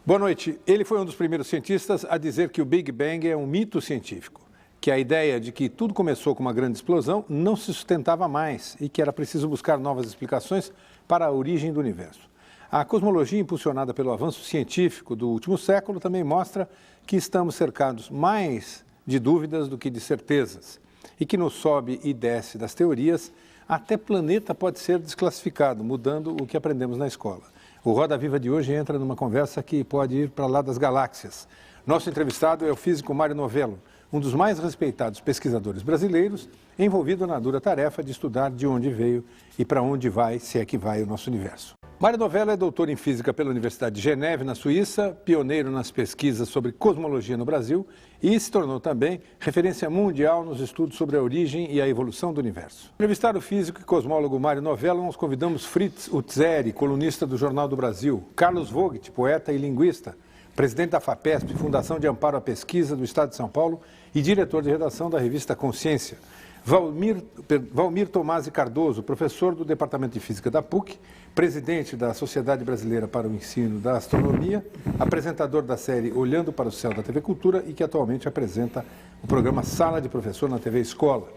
Boa noite. Ele foi um dos primeiros cientistas a dizer que o Big Bang é um mito científico, que a ideia de que tudo começou com uma grande explosão não se sustentava mais e que era preciso buscar novas explicações para a origem do universo. A cosmologia impulsionada pelo avanço científico do último século também mostra que estamos cercados mais de dúvidas do que de certezas e que no sobe e desce das teorias, até planeta pode ser desclassificado, mudando o que aprendemos na escola. O Roda Viva de hoje entra numa conversa que pode ir para lá das galáxias. Nosso entrevistado é o físico Mário Novello, um dos mais respeitados pesquisadores brasileiros, envolvido na dura tarefa de estudar de onde veio e para onde vai, se é que vai, o nosso universo. Mário Novello é doutor em física pela Universidade de Geneve, na Suíça, pioneiro nas pesquisas sobre cosmologia no Brasil e se tornou também referência mundial nos estudos sobre a origem e a evolução do universo. Para entrevistar o físico e cosmólogo Mário Novello, nós convidamos Fritz Utzeri, colunista do Jornal do Brasil, Carlos Vogt, poeta e linguista, presidente da FAPESP, Fundação de Amparo à Pesquisa do Estado de São Paulo e diretor de redação da revista Consciência, Valmir Tomasi Cardoso, professor do Departamento de Física da PUC, presidente da Sociedade Brasileira para o Ensino da Astronomia, apresentador da série Olhando para o Céu da TV Cultura e que atualmente apresenta o programa Sala de Professor na TV Escola.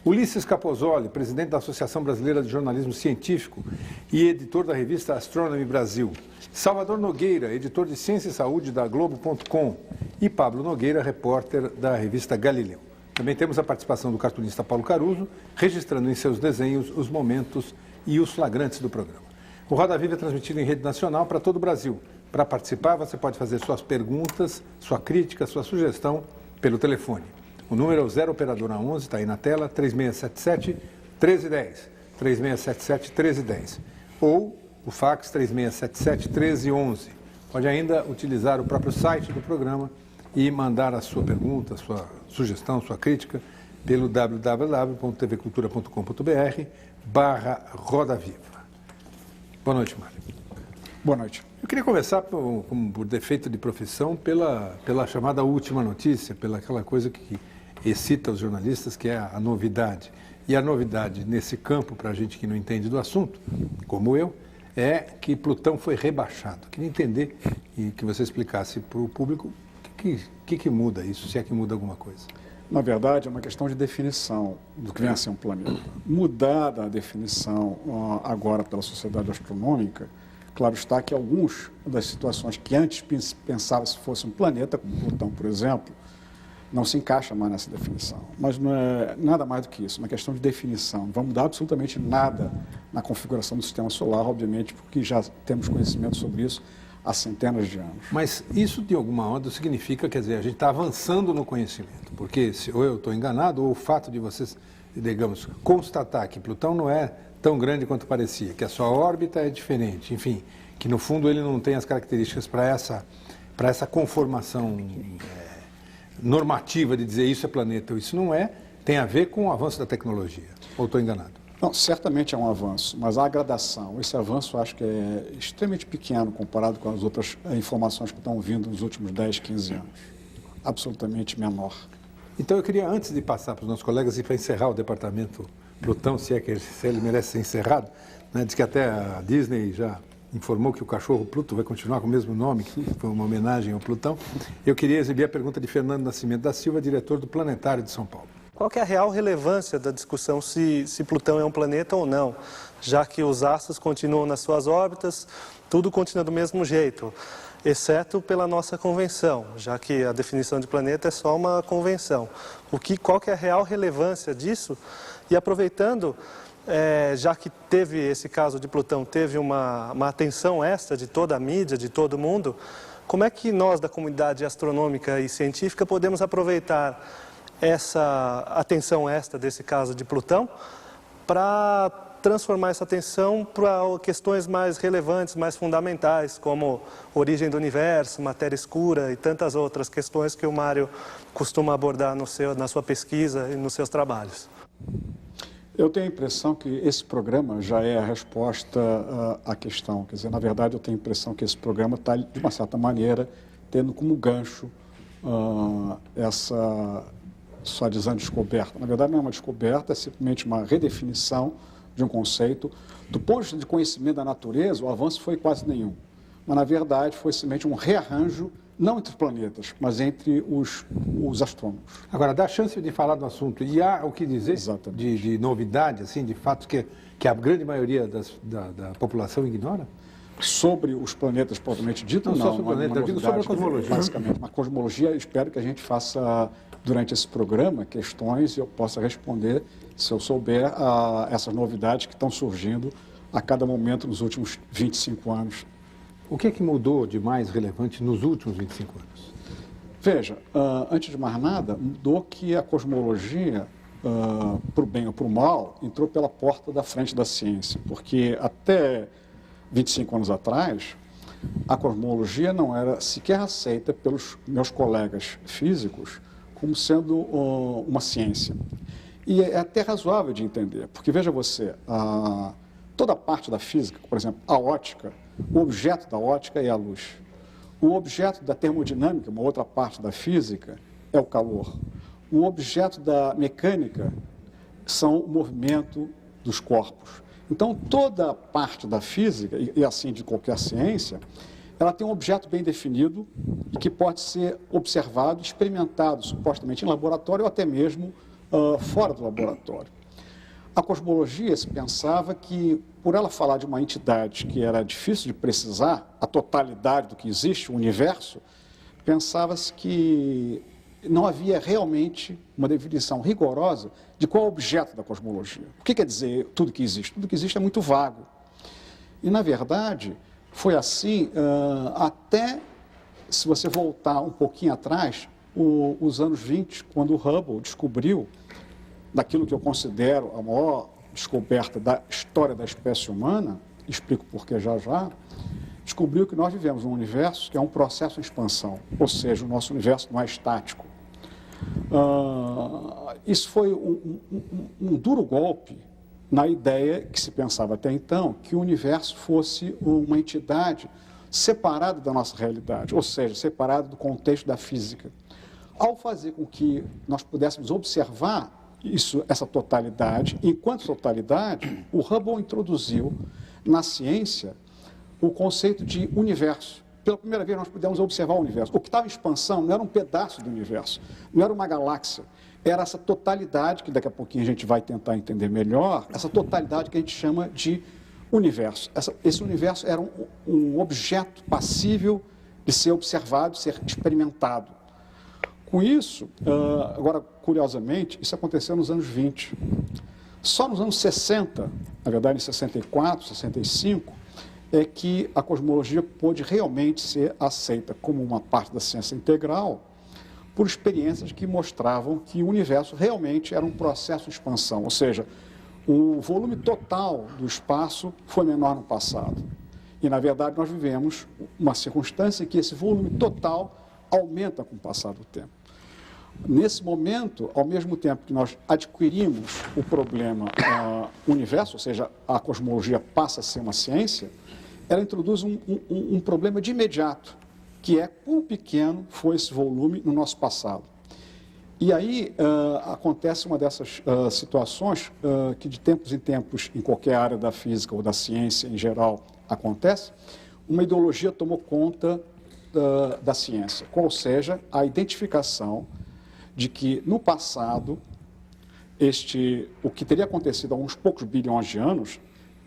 Ulisses Capozoli, presidente da Associação Brasileira de Jornalismo Científico e editor da revista Astronomy Brasil. Salvador Nogueira, editor de Ciência e Saúde da Globo.com. E Pablo Nogueira, repórter da revista Galileu. Também temos a participação do cartunista Paulo Caruso, registrando em seus desenhos os momentos e os flagrantes do programa. O Roda Viva é transmitido em rede nacional para todo o Brasil. Para participar, você pode fazer suas perguntas, sua crítica, sua sugestão pelo telefone. O número é o 0 Operadora 11, está aí na tela, 3677-1310, 3677-1310. Ou o fax 3677-1311. Pode ainda utilizar o próprio site do programa e mandar a sua pergunta, sua sugestão, sua crítica pelo www.tvcultura.com.br/Roda Viva. Boa noite, Mário. Boa noite. Eu queria começar, por defeito de profissão, pela chamada última notícia, pela aquela coisa que excita os jornalistas, que é a novidade. E a novidade nesse campo, para a gente que não entende do assunto, como eu, é que Plutão foi rebaixado. Eu queria entender e que você explicasse para o público o que muda isso, se é que muda alguma coisa. Na verdade, é uma questão de definição do que vem a ser um planeta. Mudada a definição agora pela Sociedade Astronômica, claro está que algumas das situações que antes pensava se fosse um planeta, como Plutão, por exemplo, não se encaixa mais nessa definição. Mas não é nada mais do que isso, é uma questão de definição. Não vai mudar absolutamente nada na configuração do Sistema Solar, obviamente, porque já temos conhecimento sobre isso há centenas de anos. Mas isso, de alguma modo, significa, quer dizer, a gente está avançando no conhecimento, porque ou eu estou enganado, ou o fato de vocês, digamos, constatar que Plutão não é tão grande quanto parecia, que a sua órbita é diferente, enfim, que no fundo ele não tem as características para essa conformação normativa de dizer isso é planeta ou isso não é, tem a ver com o avanço da tecnologia, ou estou enganado? Não, certamente é um avanço, mas a gradação, esse avanço eu acho que é extremamente pequeno comparado com as outras informações que estão vindo nos últimos 10, 15 anos. Absolutamente menor. Então eu queria, antes de passar para os nossos colegas e para encerrar o departamento Plutão, se ele merece ser encerrado, né? Diz que até a Disney já informou que o cachorro Pluto vai continuar com o mesmo nome, que foi uma homenagem ao Plutão. Eu queria exibir a pergunta de Fernando Nascimento da Silva, diretor do Planetário de São Paulo. Qual que é a real relevância da discussão se Plutão é um planeta ou não, já que os astros continuam nas suas órbitas, tudo continua do mesmo jeito, exceto pela nossa convenção, já que a definição de planeta é só uma convenção. Qual que é a real relevância disso? E aproveitando, já que teve esse caso de Plutão, teve uma atenção extra de toda a mídia, de todo mundo, como é que nós da comunidade astronômica e científica podemos aproveitar essa atenção extra desse caso de Plutão para transformar essa atenção para questões mais relevantes, mais fundamentais, como origem do universo, matéria escura e tantas outras questões que o Mário costuma abordar na sua pesquisa e nos seus trabalhos? Eu tenho a impressão que esse programa já é a resposta à questão. Quer dizer, na verdade, eu tenho a impressão que esse programa está, de uma certa maneira, tendo como gancho essa só dizendo descoberta. Na verdade, não é uma descoberta, é simplesmente uma redefinição de um conceito. Do ponto de vista de conhecimento da natureza, o avanço foi quase nenhum. mas na verdade foi simplesmente um rearranjo, não entre planetas, mas entre os astrônomos. Agora, dá chance de falar do assunto. E há o que dizer de novidade, assim, de fatos que a grande maioria da população ignora? Sobre os planetas propriamente dito, não. Não só sobre o planeta, eu digo sobre a cosmologia. Basicamente, uma cosmologia, espero que a gente faça, durante esse programa, questões e eu possa responder, se eu souber, a essas novidades que estão surgindo a cada momento nos últimos 25 anos. O que é que mudou de mais relevante nos últimos 25 anos? Veja, antes de mais nada, mudou que a cosmologia, para o bem ou para o mal, entrou pela porta da frente da ciência, porque até 25 anos atrás, a cosmologia não era sequer aceita pelos meus colegas físicos como sendo uma ciência. E é até razoável de entender, porque veja você, toda a parte da física, por exemplo, a ótica, o objeto da ótica é a luz. O objeto da termodinâmica, uma outra parte da física, é o calor. O objeto da mecânica são o movimento dos corpos. Então, toda a parte da física, e assim de qualquer ciência, ela tem um objeto bem definido e que pode ser observado, experimentado, supostamente em laboratório ou até mesmo fora do laboratório. A cosmologia se pensava que, por ela falar de uma entidade que era difícil de precisar, a totalidade do que existe, o universo, pensava-se que não havia realmente uma definição rigorosa de qual é o objeto da cosmologia. O que quer dizer tudo que existe? Tudo que existe é muito vago. E, na verdade, foi assim até, se você voltar um pouquinho atrás, os anos 20, quando o Hubble descobriu daquilo que eu considero a maior descoberta da história da espécie humana, explico por que já já, descobriu que nós vivemos um universo que é um processo de expansão, ou seja, o nosso universo não é estático. Isso foi um duro golpe na ideia que se pensava até então, que o universo fosse uma entidade separada da nossa realidade, ou seja, separada do contexto da física. Ao fazer com que nós pudéssemos observar essa totalidade, enquanto totalidade, o Hubble introduziu na ciência o conceito de universo. Pela primeira vez nós pudemos observar o universo. O que estava em expansão não era um pedaço do universo, não era uma galáxia, era essa totalidade, que daqui a pouquinho a gente vai tentar entender melhor, essa totalidade que a gente chama de universo. Esse universo era um objeto passível de ser observado, de ser experimentado. Com isso, agora, curiosamente, isso aconteceu nos anos 20. Só nos anos 60, na verdade em 64, 65, é que a cosmologia pôde realmente ser aceita como uma parte da ciência integral por experiências que mostravam que o universo realmente era um processo de expansão, ou seja, o volume total do espaço foi menor no passado. E, na verdade, nós vivemos uma circunstância em que esse volume total aumenta com o passar do tempo. Nesse momento, ao mesmo tempo que nós adquirimos o problema universo, ou seja, a cosmologia passa a ser uma ciência, ela introduz um problema de imediato, que é quão pequeno foi esse volume no nosso passado. E aí acontece uma dessas situações que de tempos em tempos, em qualquer área da física ou da ciência em geral, acontece, uma ideologia tomou conta da ciência, qual seja a identificação de que no passado o que teria acontecido há uns poucos bilhões de anos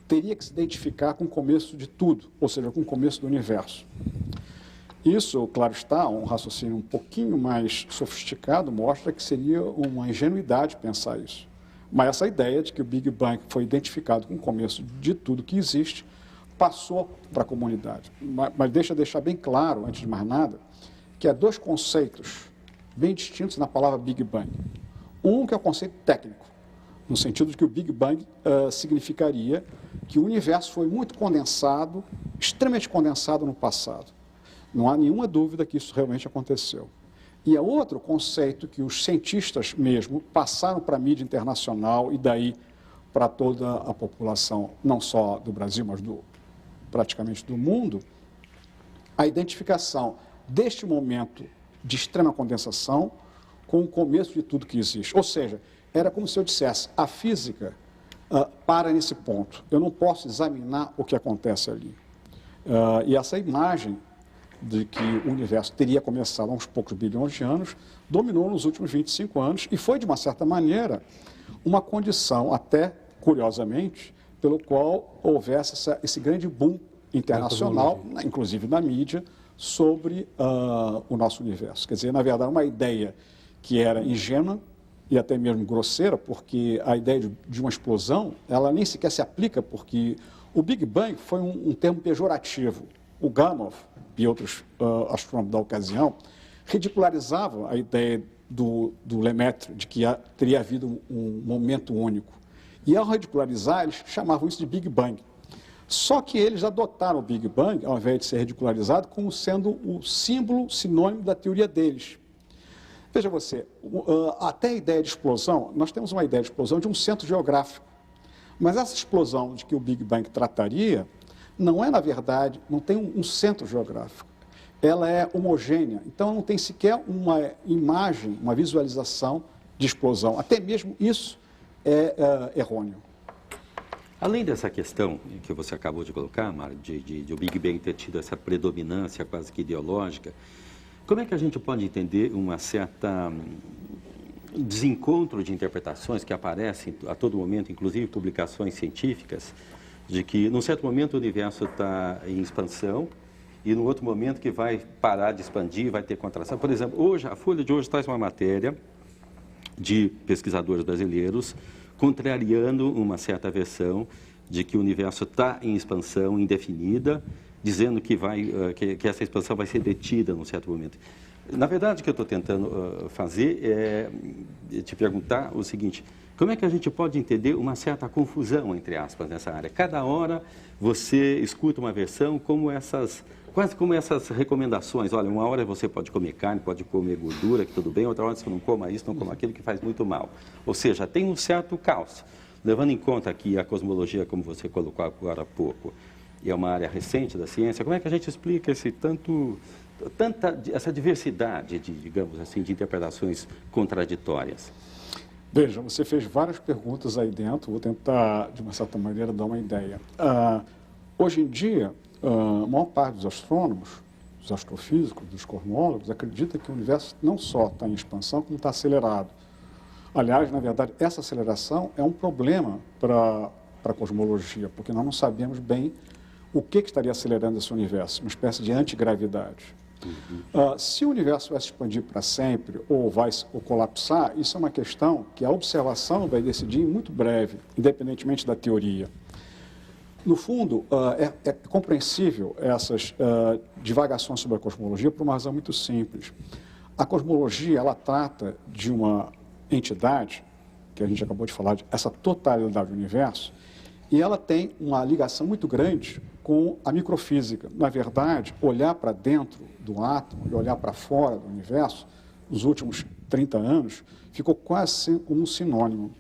teria que se identificar com o começo de tudo, ou seja, com o começo do universo. Isso, claro está, um raciocínio um pouquinho mais sofisticado mostra que seria uma ingenuidade pensar isso. Mas essa ideia de que o Big Bang foi identificado com o começo de tudo que existe passou para a comunidade. Mas deixar bem claro, antes de mais nada, que há dois conceitos bem distintos na palavra Big Bang. Um que é o conceito técnico, no sentido de que o Big Bang significaria que o universo foi muito condensado, extremamente condensado no passado. Não há nenhuma dúvida que isso realmente aconteceu. E é outro conceito que os cientistas mesmo passaram para a mídia internacional e daí para toda a população, não só do Brasil, mas praticamente do mundo, a identificação deste momento de extrema condensação com o começo de tudo que existe. Ou seja, era como se eu dissesse, a física para nesse ponto. Eu não posso examinar o que acontece ali. E essa imagem de que o universo teria começado há uns poucos bilhões de anos dominou nos últimos 25 anos e foi, de uma certa maneira, uma condição, até curiosamente, pelo qual houvesse esse grande boom internacional, inclusive na mídia, sobre o nosso universo. Quer dizer, na verdade, uma ideia que era ingênua e até mesmo grosseira, porque a ideia de uma explosão, ela nem sequer se aplica, porque o Big Bang foi um termo pejorativo. O Gamow e outros astrônomos da ocasião ridicularizavam a ideia do Lemaitre de que teria havido um momento único. E ao ridicularizar, eles chamavam isso de Big Bang. Só que eles adotaram o Big Bang, ao invés de ser ridicularizado, como sendo o símbolo, sinônimo da teoria deles. Veja você, até a ideia de explosão, nós temos uma ideia de explosão de um centro geográfico. Mas essa explosão de que o Big Bang trataria, não é, na verdade, não tem um centro geográfico. Ela é homogênea, então não tem sequer uma imagem, uma visualização de explosão. Até mesmo isso é errôneo. Além dessa questão que você acabou de colocar, Mário, de o Big Bang ter tido essa predominância quase que ideológica, como é que a gente pode entender uma certa desencontro de interpretações que aparecem a todo momento, inclusive publicações científicas, de que num certo momento o universo está em expansão e no outro momento que vai parar de expandir, vai ter contração. Por exemplo, hoje, a Folha de hoje traz uma matéria de pesquisadores brasileiros contrariando uma certa versão de que o universo está em expansão indefinida, dizendo que que essa expansão vai ser detida num certo momento. Na verdade, o que eu estou tentando fazer é te perguntar o seguinte: como é que a gente pode entender uma certa confusão, entre aspas, nessa área? Cada hora você escuta uma versão quase como essas recomendações. Olha, uma hora você pode comer carne, pode comer gordura, que tudo bem, outra hora você não coma isso, não coma aquilo, que faz muito mal. Ou seja, tem um certo caos. Levando em conta que a cosmologia, como você colocou agora há pouco, é uma área recente da ciência, como é que a gente explica essa diversidade, digamos assim, de interpretações contraditórias? Veja, você fez várias perguntas aí dentro, vou tentar, de uma certa maneira, dar uma ideia. Hoje em dia, a maior parte dos astrônomos, dos astrofísicos, dos cosmólogos, acredita que o universo não só está em expansão, como está acelerado. Aliás, na verdade, essa aceleração é um problema para a cosmologia, porque nós não sabemos bem o que estaria acelerando esse universo, uma espécie de antigravidade. Se o universo vai se expandir para sempre ou vai colapsar, isso é uma questão que a observação vai decidir em muito breve, independentemente da teoria. No fundo, é compreensível essas divagações sobre a cosmologia por uma razão muito simples. A cosmologia, ela trata de uma entidade, que a gente acabou de falar, essa totalidade do universo, e ela tem uma ligação muito grande com a microfísica. Na verdade, olhar para dentro do átomo e olhar para fora do universo, nos últimos 30 anos, ficou quase como um sinônimo.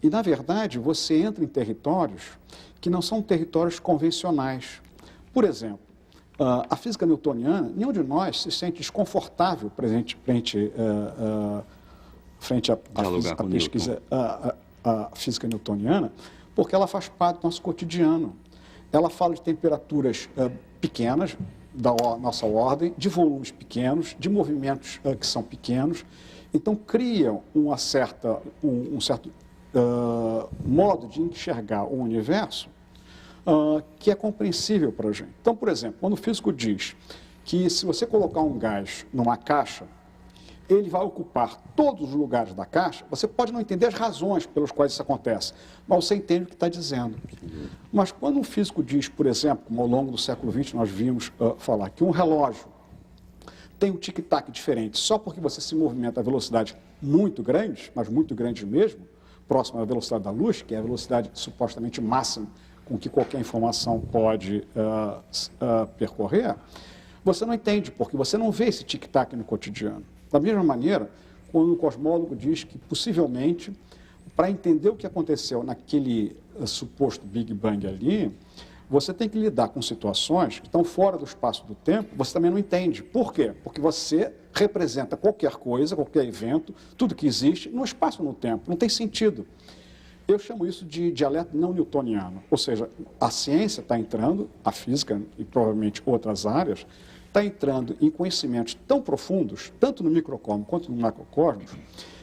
E, na verdade, você entra em territórios que não são territórios convencionais. Por exemplo, a física newtoniana, nenhum de nós se sente desconfortável frente à pesquisa, a física newtoniana, porque ela faz parte do nosso cotidiano. Ela fala de temperaturas pequenas, da nossa ordem, de volumes pequenos, de movimentos que são pequenos. Então, cria um certo modo de enxergar o universo que é compreensível para a gente. Então, por exemplo, quando o físico diz que se você colocar um gás numa caixa, ele vai ocupar todos os lugares da caixa, você pode não entender as razões pelas quais isso acontece, mas você entende o que está dizendo. Mas quando um físico diz, por exemplo, como ao longo do século XX nós vimos falar, que um relógio tem um tic-tac diferente só porque você se movimenta a velocidade muito grande, mas muito grande mesmo, próxima à velocidade da luz, que é a velocidade supostamente máxima com que qualquer informação pode percorrer, você não entende, porque você não vê esse tic-tac no cotidiano. Da mesma maneira, quando o cosmólogo diz que, possivelmente, para entender o que aconteceu naquele suposto Big Bang ali, você tem que lidar com situações que estão fora do espaço do tempo, você também não entende. Por quê? Porque você representa qualquer coisa, qualquer evento, tudo que existe, no espaço e no tempo. Não tem sentido. Eu chamo isso de dialeto não newtoniano, ou seja, a ciência está entrando, a física e provavelmente outras áreas, está entrando em conhecimentos tão profundos, tanto no microcosmo quanto no macrocosmos,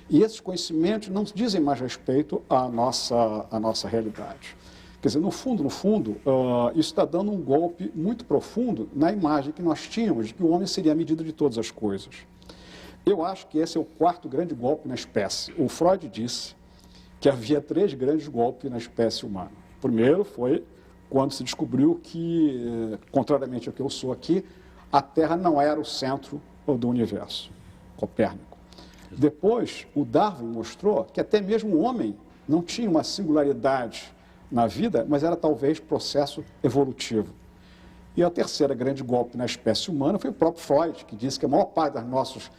e esses conhecimentos não dizem mais respeito à nossa realidade. Quer dizer, no fundo, isso está dando um golpe muito profundo na imagem que nós tínhamos de que o homem seria a medida de todas as coisas. Eu acho que esse é o quarto grande golpe na espécie. O Freud disse que havia 3 grandes golpes na espécie humana. O primeiro foi quando se descobriu que, contrariamente ao que eu sou aqui, a Terra não era o centro do universo, Copérnico. Depois, o Darwin mostrou que até mesmo o homem não tinha uma singularidade na vida, mas era talvez processo evolutivo. E a terceira grande golpe na espécie humana foi o próprio Freud, que disse que a maior parte dos nossos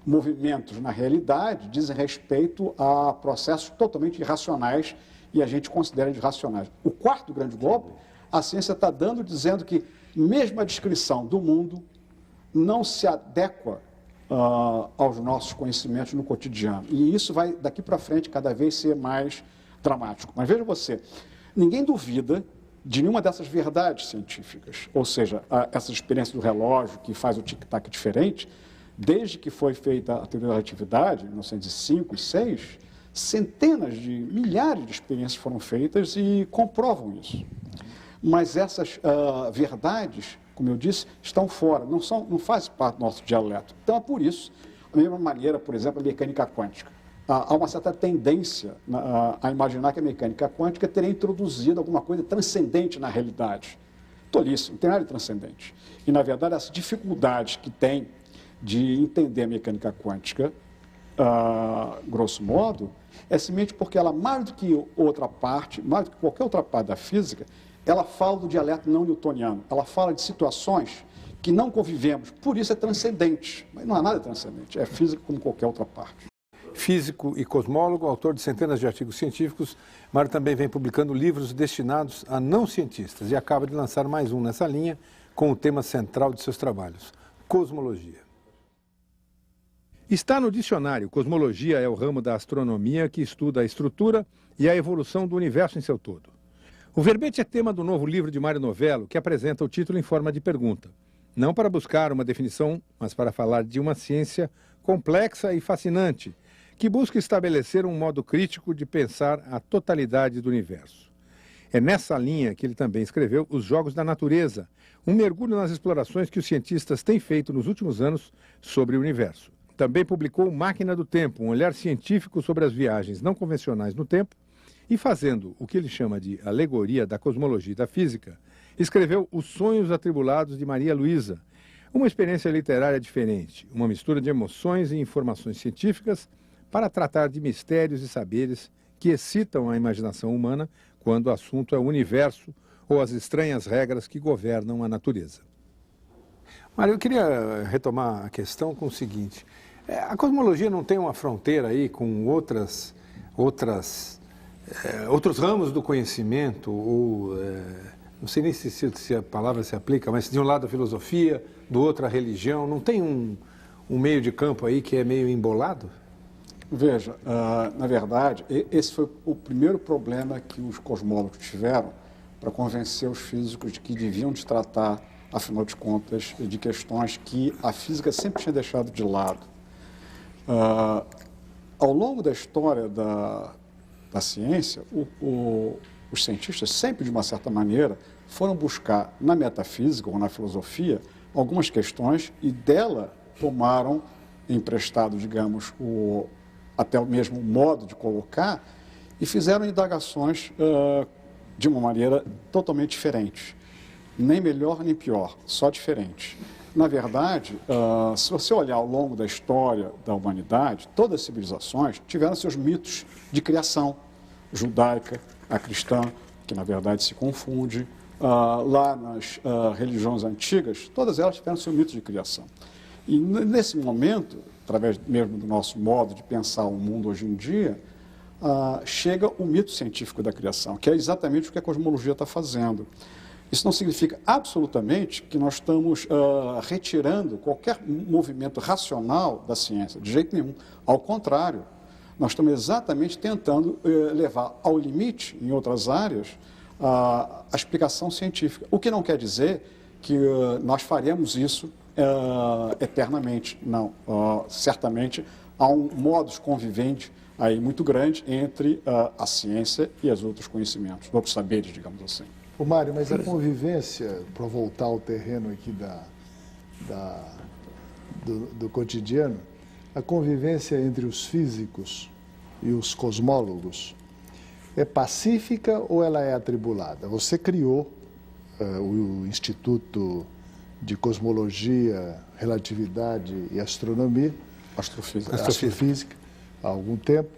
movimentos na realidade dizem respeito a processos totalmente irracionais e a gente considera irracionais. O quarto grande golpe, a ciência está dando, dizendo que mesmo a descrição do mundo não se adequa aos nossos conhecimentos no cotidiano. E isso vai, daqui para frente, cada vez ser mais dramático. Mas veja você, ninguém duvida de nenhuma dessas verdades científicas, ou seja, essa experiência do relógio que faz o tic-tac diferente. Desde que foi feita a teoria da relatividade, em 1905 e 1906, centenas de milhares de experiências foram feitas e comprovam isso. Mas essas verdades, como eu disse, estão fora, não fazem parte do nosso dialeto. Então é por isso, da mesma maneira, por exemplo, a mecânica quântica. Há uma certa tendência a imaginar que a mecânica quântica teria introduzido alguma coisa transcendente na realidade. Tolice, não tem nada de transcendente. E, na verdade, essa dificuldade que tem de entender a mecânica quântica, grosso modo, é simplesmente porque ela, mais do que outra parte, mais do que qualquer outra parte da física, ela fala do dialeto não newtoniano, ela fala de situações que não convivemos, por isso é transcendente, mas não há nada transcendente, é física como qualquer outra parte. Físico e cosmólogo, autor de centenas de artigos científicos, Mário também vem publicando livros destinados a não cientistas e acaba de lançar mais um nessa linha com o tema central de seus trabalhos, cosmologia. Está no dicionário. Cosmologia é o ramo da astronomia que estuda a estrutura e a evolução do universo em seu todo. O verbete é tema do novo livro de Mário Novello, que apresenta o título em forma de pergunta. Não para buscar uma definição, mas para falar de uma ciência complexa e fascinante, que busca estabelecer um modo crítico de pensar a totalidade do universo. É nessa linha que ele também escreveu Os Jogos da Natureza, um mergulho nas explorações que os cientistas têm feito nos últimos anos sobre o universo. Também publicou Máquina do Tempo, um olhar científico sobre as viagens não convencionais no tempo, e fazendo o que ele chama de alegoria da cosmologia e da física, escreveu Os Sonhos Atribulados de Maria Luísa, uma experiência literária diferente, uma mistura de emoções e informações científicas para tratar de mistérios e saberes que excitam a imaginação humana quando o assunto é o universo ou as estranhas regras que governam a natureza. Mário, eu queria retomar a questão com o seguinte: a cosmologia não tem uma fronteira aí com outros ramos do conhecimento, ou não sei nem se a palavra se aplica, mas de um lado a filosofia, do outro a religião, não tem um meio de campo aí que é meio embolado? Veja, na verdade, esse foi o primeiro problema que os cosmólogos tiveram para convencer os físicos de que deviam se tratar, afinal de contas, de questões que a física sempre tinha deixado de lado. Ao longo da história da ciência, os cientistas sempre, de uma certa maneira, foram buscar na metafísica ou na filosofia algumas questões e dela tomaram emprestado, digamos, até o mesmo modo de colocar e fizeram indagações de uma maneira totalmente diferente. Nem melhor nem pior, só diferente. Na verdade, se você olhar ao longo da história da humanidade, todas as civilizações tiveram seus mitos de criação, judaica, a cristã, que na verdade se confunde, lá nas religiões antigas, todas elas tiveram seu mito de criação. E nesse momento, através mesmo do nosso modo de pensar o mundo hoje em dia, chega o mito científico da criação, que é exatamente o que a cosmologia está fazendo. Isso não significa absolutamente que nós estamos retirando qualquer movimento racional da ciência, de jeito nenhum. Ao contrário, Nós estamos exatamente tentando levar ao limite, em outras áreas, a explicação científica. O que não quer dizer que nós faremos isso eternamente. Não. Certamente há um modus convivendi aí muito grande entre a ciência e os outros conhecimentos, outros saberes, digamos assim. Ô Mário, mas a convivência, para voltar ao terreno aqui do cotidiano, a convivência entre os físicos e os cosmólogos é pacífica ou ela é atribulada? Você criou o Instituto de Cosmologia, Relatividade e Astronomia, Astrofísica, há algum tempo,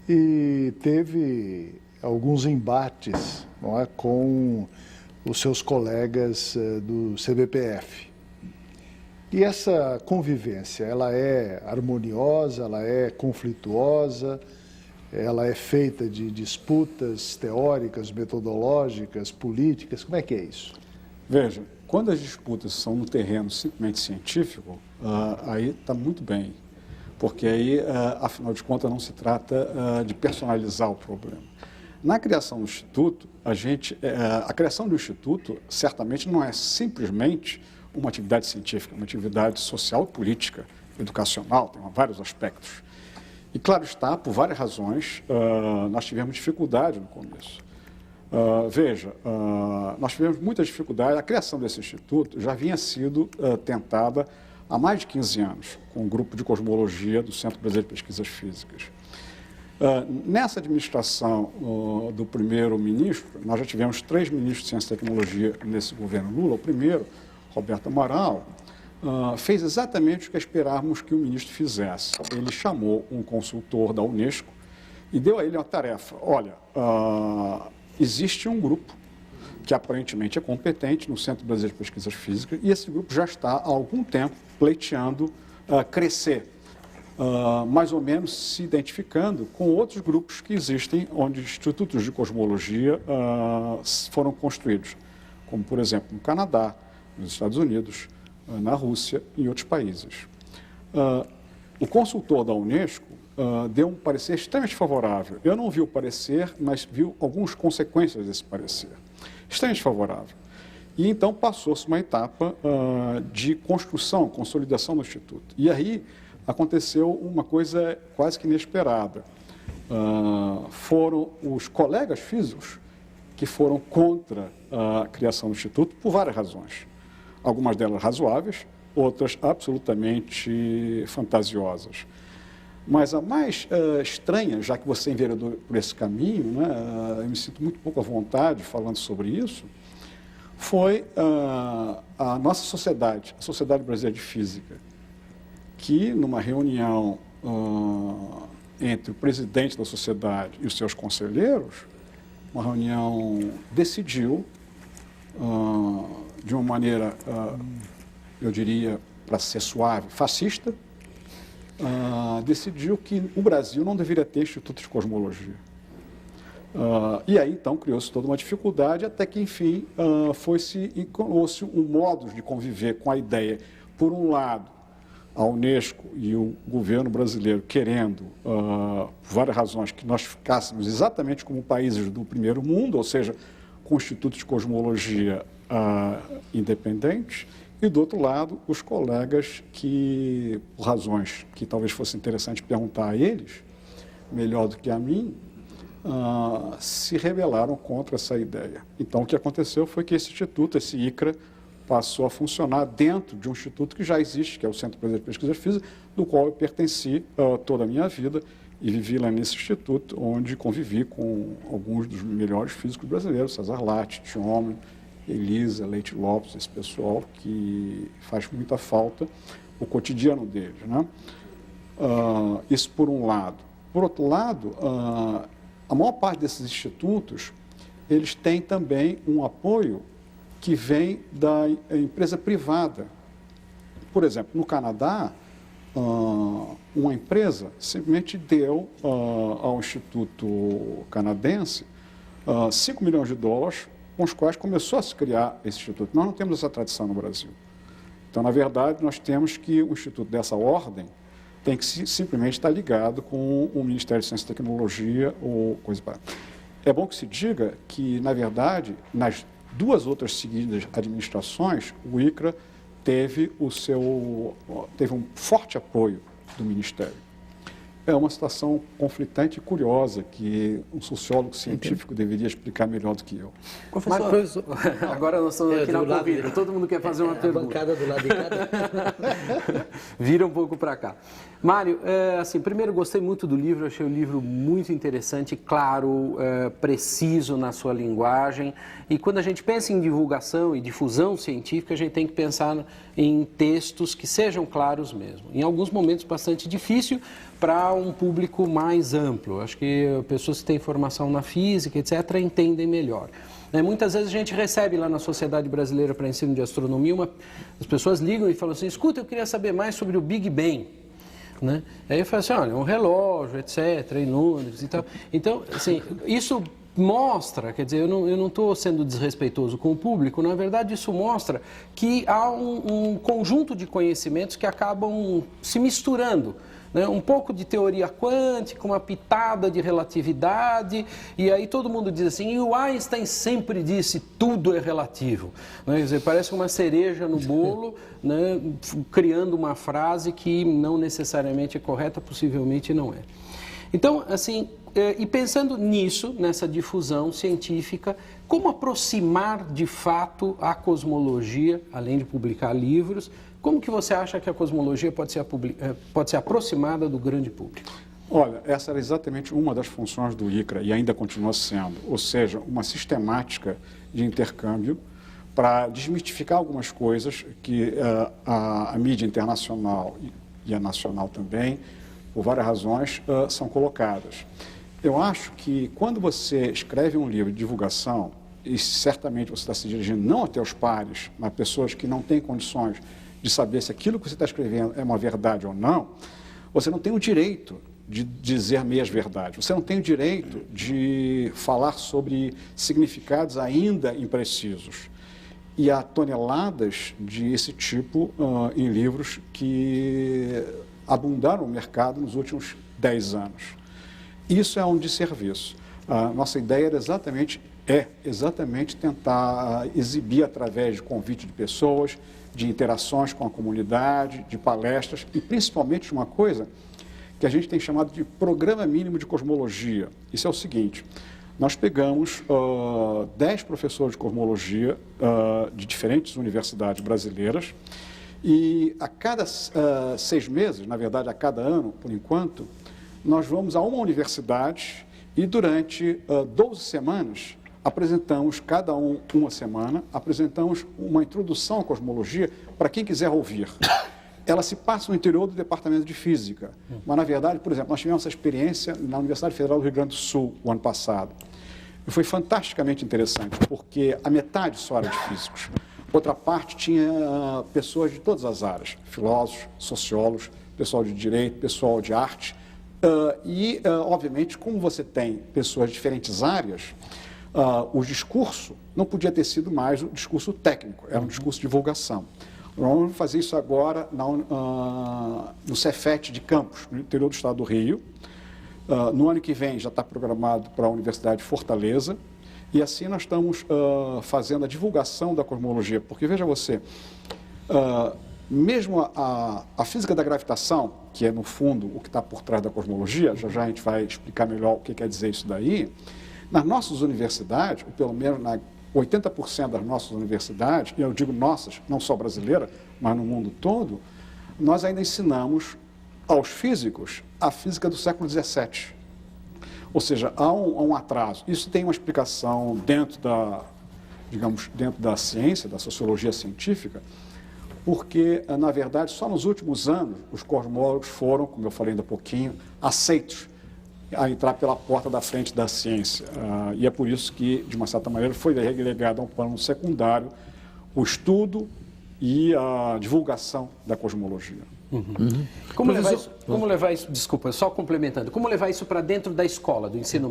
e teve alguns embates, não é, com os seus colegas do CBPF. E essa convivência, ela é harmoniosa, ela é conflituosa, ela é feita de disputas teóricas, metodológicas, políticas, como é que é isso? Veja, quando as disputas são no terreno simplesmente científico, aí está muito bem, porque aí, afinal de contas, não se trata de personalizar o problema. Na criação do Instituto, a criação do Instituto certamente não é simplesmente uma atividade científica, uma atividade social, política, educacional, tem vários aspectos. E, claro está, por várias razões, nós tivemos dificuldade no começo. Veja, nós tivemos muita dificuldade. A criação desse instituto já vinha sido tentada há mais de 15 anos, com um grupo de cosmologia do Centro Brasileiro de Pesquisas Físicas. Nessa administração do primeiro-ministro, nós já tivemos 3 ministros de Ciência e Tecnologia nesse governo Lula. O primeiro, Roberto Amaral, fez exatamente o que esperávamos que o ministro fizesse. Ele chamou um consultor da Unesco e deu a ele uma tarefa. Olha, existe um grupo que aparentemente é competente no Centro Brasileiro de Pesquisas Físicas e esse grupo já está há algum tempo pleiteando crescer, mais ou menos se identificando com outros grupos que existem onde institutos de cosmologia foram construídos, como, por exemplo, no Canadá, nos Estados Unidos, na Rússia e em outros países. O consultor da Unesco deu um parecer extremamente favorável. Eu não vi o parecer, mas vi algumas consequências desse parecer. Extremamente favorável. E então passou-se uma etapa de construção, consolidação do Instituto. E aí aconteceu uma coisa quase que inesperada. Foram os colegas físicos que foram contra a criação do Instituto por várias razões. Algumas delas razoáveis, outras absolutamente fantasiosas. Mas a mais estranha, já que você enveredou por esse caminho, né, eu me sinto muito pouco à vontade falando sobre isso, foi a nossa sociedade, a Sociedade Brasileira de Física, que numa reunião entre o presidente da sociedade e os seus conselheiros, uma reunião decidiu, de uma maneira, eu diria, para ser suave, fascista, decidiu que o Brasil não deveria ter Instituto de Cosmologia. E aí, então, criou-se toda uma dificuldade, até que, enfim, criou-se um modo de conviver com a ideia, por um lado, a Unesco e o governo brasileiro querendo, por várias razões, que nós ficássemos exatamente como países do primeiro mundo, ou seja, com institutos de cosmologia independentes, e, do outro lado, os colegas que, por razões que talvez fosse interessante perguntar a eles, melhor do que a mim, se rebelaram contra essa ideia. Então, o que aconteceu foi que esse instituto, esse ICRA, passou a funcionar dentro de um instituto que já existe, que é o Centro Brasileiro de Pesquisas Físicas, do qual eu pertenci toda a minha vida e vivi lá nesse instituto, onde convivi com alguns dos melhores físicos brasileiros, César Latte, Tiomen, Elisa, Leite Lopes, esse pessoal que faz muita falta o cotidiano deles, né? Isso por um lado. Por outro lado, a maior parte desses institutos, eles têm também um apoio que vem da empresa privada. Por exemplo, no Canadá, uma empresa simplesmente deu ao Instituto Canadense $5 milhões com os quais começou a se criar esse instituto. Nós não temos essa tradição no Brasil. Então, na verdade, nós temos que um instituto dessa ordem tem que simplesmente estar ligado com o Ministério de Ciência e Tecnologia ou coisa para. É bom que se diga que, na verdade, nas duas outras seguidas administrações, o ICRA teve um forte apoio do Ministério. É uma situação conflitante e curiosa que um sociólogo científico deveria explicar melhor do que eu. Professor, agora nós estamos aqui na corrida, todo mundo quer fazer uma pergunta. A bancada do lado de cada. Vira um pouco para cá. Mário, assim, primeiro gostei muito do livro, achei o livro muito interessante, claro, preciso na sua linguagem. E quando a gente pensa em divulgação e difusão científica, a gente tem que pensar em textos que sejam claros mesmo. Em alguns momentos bastante difícil para um público mais amplo. Acho que pessoas que têm formação na física, etc., entendem melhor. Muitas vezes a gente recebe lá na Sociedade Brasileira para Ensino de Astronomia, as pessoas ligam e falam assim, escuta, eu queria saber mais sobre o Big Bang. Né? Aí eu falo assim, olha, um relógio, etc., em Londres e tal. Então, assim, isso mostra, quer dizer, eu não estou sendo desrespeitoso com o público, na verdade isso mostra que há um conjunto de conhecimentos que acabam se misturando. Né? Um pouco de teoria quântica, uma pitada de relatividade, e aí todo mundo diz assim, e o Einstein sempre disse, tudo é relativo. Né? Quer dizer, parece uma cereja no bolo, né? Criando uma frase que não necessariamente é correta, possivelmente não é. Então, assim, e pensando nisso, nessa difusão científica, como aproximar de fato a cosmologia, além de publicar livros, como que você acha que a cosmologia pode ser aproximada do grande público? Olha, essa era exatamente uma das funções do ICRA e ainda continua sendo, ou seja, uma sistemática de intercâmbio para desmistificar algumas coisas que a mídia internacional e a nacional também, por várias razões, são colocadas. Eu acho que quando você escreve um livro de divulgação, e certamente você está se dirigindo não até os pares, mas pessoas que não têm condições de saber se aquilo que você está escrevendo é uma verdade ou não, você não tem o direito de dizer meias verdades, você não tem o direito de falar sobre significados ainda imprecisos. E há toneladas desse tipo em livros que abundaram no mercado nos últimos 10 anos. Isso é um desserviço. Nossa ideia era exatamente tentar exibir através de convite de pessoas, de interações com a comunidade, de palestras e principalmente uma coisa que a gente tem chamado de Programa Mínimo de Cosmologia. Isso é o seguinte, nós pegamos 10 professores de cosmologia de diferentes universidades brasileiras e a cada 6 meses, na verdade a cada ano, por enquanto, nós vamos a uma universidade e durante 12 semanas apresentamos, cada uma semana, apresentamos uma introdução à cosmologia para quem quiser ouvir. Ela se passa no interior do Departamento de Física, mas na verdade, por exemplo, nós tivemos essa experiência na Universidade Federal do Rio Grande do Sul, o ano passado. E foi fantasticamente interessante, porque a metade só era de físicos. Outra parte tinha pessoas de todas as áreas, filósofos, sociólogos, pessoal de direito, pessoal de arte. Obviamente, como você tem pessoas de diferentes áreas, o discurso não podia ter sido mais um discurso técnico, era um discurso de divulgação. Nós vamos fazer isso agora no Cefet de Campos, no interior do estado do Rio. No ano que vem já está programado para a Universidade de Fortaleza. E assim nós estamos fazendo a divulgação da cosmologia, porque veja você, mesmo a física da gravitação, que é no fundo o que está por trás da cosmologia, já a gente vai explicar melhor o que quer dizer isso daí, nas nossas universidades, ou pelo menos 80% das nossas universidades, e eu digo nossas, não só brasileiras, mas no mundo todo, nós ainda ensinamos aos físicos a física do século XVII. Ou seja, há um atraso. Isso tem uma explicação dentro da ciência, da sociologia científica, porque, na verdade, só nos últimos anos os cosmólogos foram, como eu falei ainda há pouquinho, aceitos a entrar pela porta da frente da ciência. E é por isso que, de uma certa maneira, foi relegado a um plano secundário o estudo e a divulgação da cosmologia. Como levar isso, desculpa, só complementando, como levar isso para dentro da escola, do ensino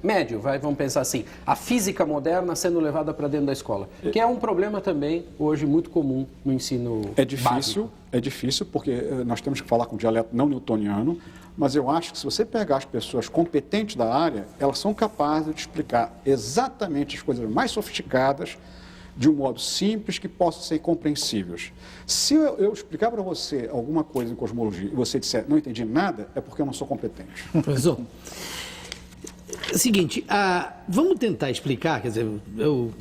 médio, vamos pensar assim, a física moderna sendo levada para dentro da escola, que é um problema também hoje muito comum no ensino básico. É difícil porque nós temos que falar com dialeto não newtoniano, mas eu acho que se você pegar as pessoas competentes da área, elas são capazes de explicar exatamente as coisas mais sofisticadas de um modo simples que possam ser compreensíveis. Se eu explicar para você alguma coisa em cosmologia e você disser não entendi nada, é porque eu não sou competente. Professor, é o seguinte, vamos tentar explicar, quer dizer, eu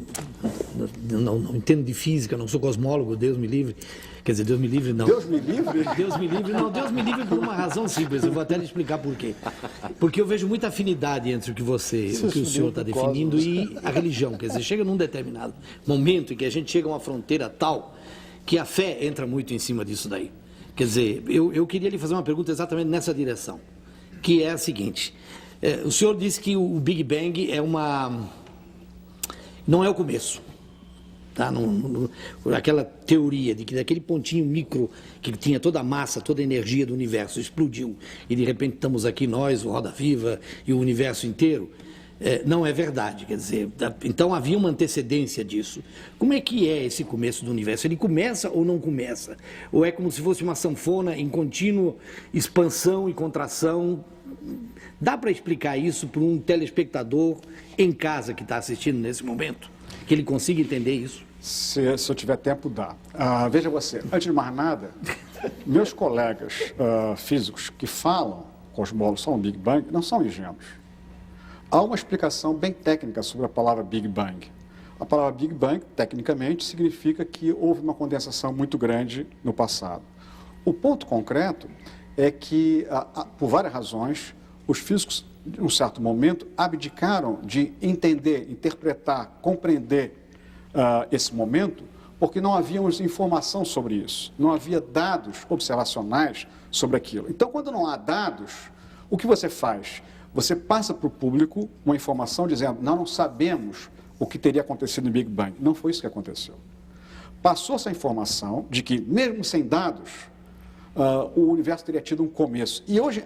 não entendo de física, não sou cosmólogo, Deus me livre. Quer dizer, Deus me livre não. Deus me livre? Deus me livre, não, Deus me livre por uma razão simples, eu vou até lhe explicar por quê. Porque eu vejo muita afinidade entre o que o senhor está definindo e a religião. Quer dizer, chega num determinado momento em que a gente chega a uma fronteira tal que a fé entra muito em cima disso daí. Quer dizer, eu queria lhe fazer uma pergunta exatamente nessa direção, que é a seguinte. O senhor disse que o Big Bang não é o começo. Tá? Aquela teoria de que daquele pontinho micro que tinha toda a massa, toda a energia do universo explodiu e de repente estamos aqui nós, o Roda Viva e o universo inteiro, não é verdade. Quer dizer, então havia uma antecedência disso. Como é que é esse começo do universo? Ele começa ou não começa? Ou é como se fosse uma sanfona em contínua expansão e contração? Dá para explicar isso para um telespectador em casa que está assistindo nesse momento? Que ele consiga entender isso? Se eu tiver tempo, dá. Veja você, antes de mais nada, meus colegas físicos que falam cosmólogos são o Big Bang não são ingênuos. Há uma explicação bem técnica sobre a palavra Big Bang. A palavra Big Bang, tecnicamente, significa que houve uma condensação muito grande no passado. O ponto concreto é que, por várias razões, os físicos, em um certo momento, abdicaram de entender, interpretar, compreender esse momento, porque não havia informação sobre isso, não havia dados observacionais sobre aquilo. Então, quando não há dados, o que você faz? Você passa para o público uma informação dizendo, não sabemos o que teria acontecido no Big Bang. Não foi isso que aconteceu. Passou-se a informação de que, mesmo sem dados, o universo teria tido um começo. E hoje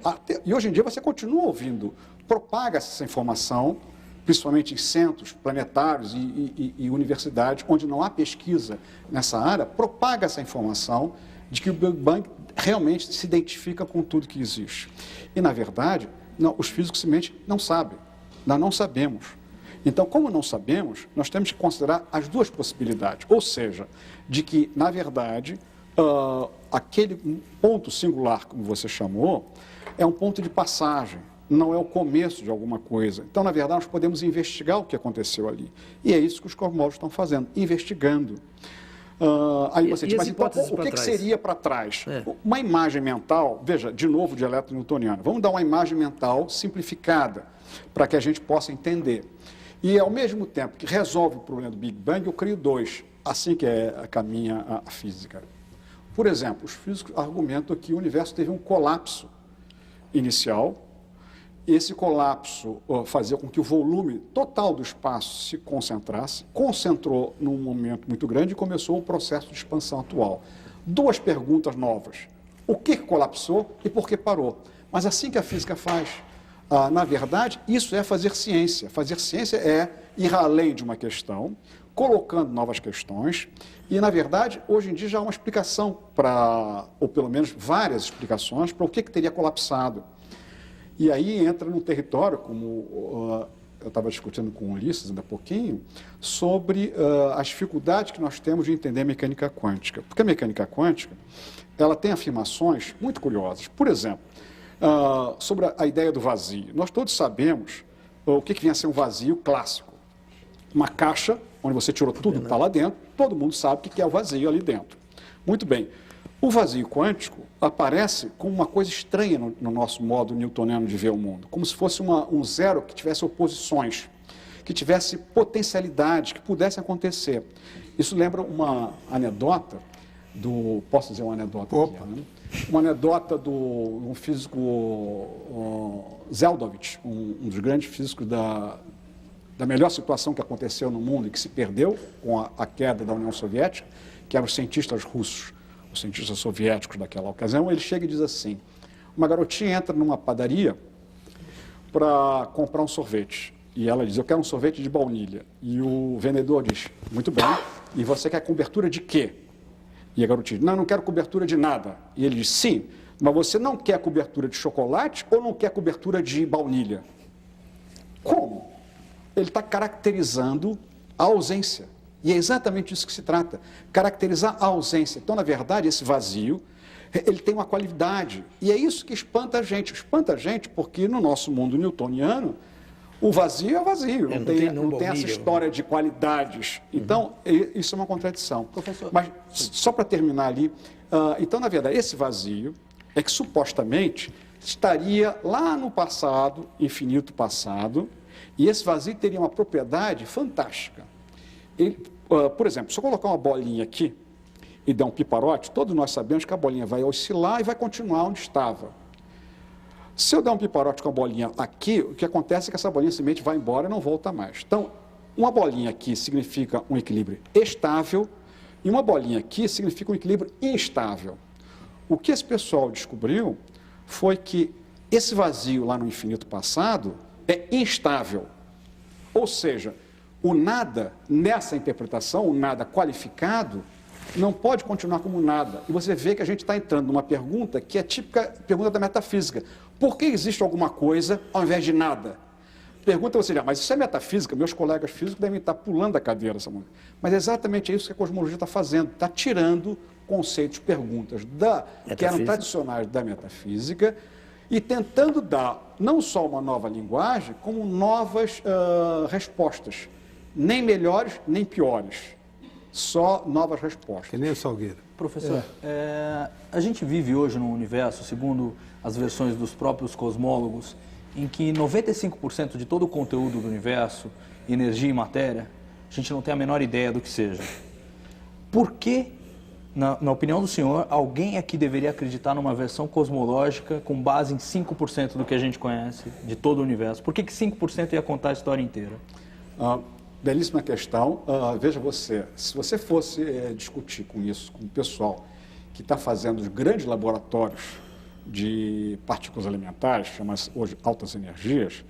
em dia você continua ouvindo, propaga-se essa informação, principalmente em centros planetários e universidades, onde não há pesquisa nessa área, propaga essa informação de que o Big Bang realmente se identifica com tudo que existe. E, na verdade, os físicos simplesmente não sabem. Nós não sabemos. Então, como não sabemos, nós temos que considerar as duas possibilidades. Ou seja, de que, na verdade, aquele ponto singular, como você chamou, é um ponto de passagem, não é o começo de alguma coisa. Então, na verdade, nós podemos investigar o que aconteceu ali. E é isso que os cosmólogos estão fazendo, investigando. Aí você diz, mas então, o que seria para trás? Uma imagem mental, veja, de novo, dialeto newtoniano. Vamos dar uma imagem mental simplificada, para que a gente possa entender. E, ao mesmo tempo que resolve o problema do Big Bang, eu crio dois, assim que caminha a física. Por exemplo, os físicos argumentam que o universo teve um colapso inicial. Esse colapso fazia com que o volume total do espaço se concentrasse, concentrou num momento muito grande e começou o processo de expansão atual. Duas perguntas novas. O que colapsou e por que parou? Mas assim que a física faz. Na verdade, isso é fazer ciência. Fazer ciência é ir além de uma questão, colocando novas questões. E, na verdade, hoje em dia já há uma explicação ou pelo menos várias explicações, para o que teria colapsado. E aí entra num território, como eu estava discutindo com o Ulisses ainda há pouquinho, sobre as dificuldades que nós temos de entender a mecânica quântica. Porque a mecânica quântica, ela tem afirmações muito curiosas. Por exemplo, sobre a ideia do vazio. Nós todos sabemos o que vinha a ser um vazio clássico. Uma caixa, onde você tirou tudo que está lá dentro, todo mundo sabe o que é o vazio ali dentro. Muito bem. O vazio quântico aparece como uma coisa estranha no nosso modo newtoniano de ver o mundo, como se fosse um zero que tivesse oposições, que tivesse potencialidades, que pudesse acontecer. Isso lembra uma anedota posso dizer uma anedota aqui, né? Uma anedota de um físico Zeldovich, um dos grandes físicos da melhor situação que aconteceu no mundo e que se perdeu com a queda da União Soviética, que eram os cientistas russos, os cientistas soviéticos daquela ocasião, ele chega e diz assim, uma garotinha entra numa padaria para comprar um sorvete. E ela diz, eu quero um sorvete de baunilha. E o vendedor diz, muito bem, e você quer cobertura de quê? E a garotinha diz, não, eu não quero cobertura de nada. E ele diz, sim, mas você não quer cobertura de chocolate ou não quer cobertura de baunilha? Como? Ele está caracterizando a ausência. E é exatamente isso que se trata, caracterizar a ausência. Então, na verdade, esse vazio, ele tem uma qualidade. E é isso que espanta a gente. Espanta a gente porque no nosso mundo newtoniano, o vazio é vazio, não tem essa história de qualidades. Então, isso é uma contradição. Professor... Mas, só para terminar ali, então, na verdade, esse vazio é que supostamente estaria lá no passado, infinito passado, e esse vazio teria uma propriedade fantástica. Ele, por exemplo, se eu colocar uma bolinha aqui e der um piparote, todos nós sabemos que a bolinha vai oscilar e vai continuar onde estava. Se eu der um piparote com a bolinha aqui, o que acontece é que essa bolinha simplesmente vai embora e não volta mais. Então, uma bolinha aqui significa um equilíbrio estável e uma bolinha aqui significa um equilíbrio instável. O que esse pessoal descobriu foi que esse vazio lá no infinito passado é instável. Ou seja, o nada, nessa interpretação, o nada qualificado, não pode continuar como nada. E você vê que a gente está entrando numa pergunta que é típica pergunta da metafísica. Por que existe alguma coisa ao invés de nada? Pergunta você, mas isso é metafísica? Meus colegas físicos devem estar pulando da cadeira essa mulher. Mas é exatamente isso que a cosmologia está fazendo. Está tirando conceitos, perguntas que eram tradicionais da metafísica e tentando dar não só uma nova linguagem, como novas respostas. Nem melhores, nem piores. Só novas respostas. Que nem o Salgueiro. Professor, a gente vive hoje num universo, segundo as versões dos próprios cosmólogos, em que 95% de todo o conteúdo do universo, energia e matéria, a gente não tem a menor ideia do que seja. Por que, na opinião do senhor, alguém aqui deveria acreditar numa versão cosmológica com base em 5% do que a gente conhece de todo o universo? Por que 5% ia contar a história inteira? Belíssima questão. Veja você, se você fosse discutir com isso, com o pessoal que está fazendo os grandes laboratórios de partículas elementares, chamadas hoje altas energias,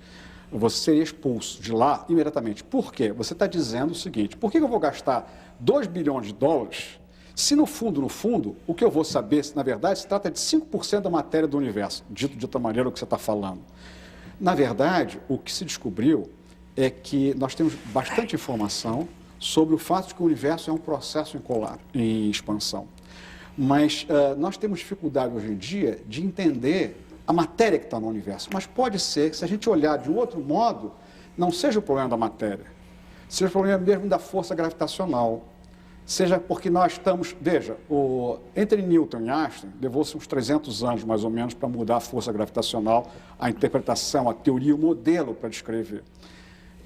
você seria expulso de lá imediatamente. Por quê? Você está dizendo o seguinte, por que eu vou gastar 2 bilhões de dólares se no fundo, o que eu vou saber, se na verdade se trata de 5% da matéria do universo, dito de outra maneira o que você está falando. Na verdade, o que se descobriu é que nós temos bastante informação sobre o fato de que o universo é um processo em expansão. Mas nós temos dificuldade hoje em dia de entender a matéria que está no universo. Mas pode ser que, se a gente olhar de um outro modo, não seja o problema da matéria, seja o problema mesmo da força gravitacional. Seja porque nós estamos... Veja, entre Newton e Einstein, levou-se uns 300 anos, mais ou menos, para mudar a força gravitacional, a interpretação, a teoria, o modelo para descrever.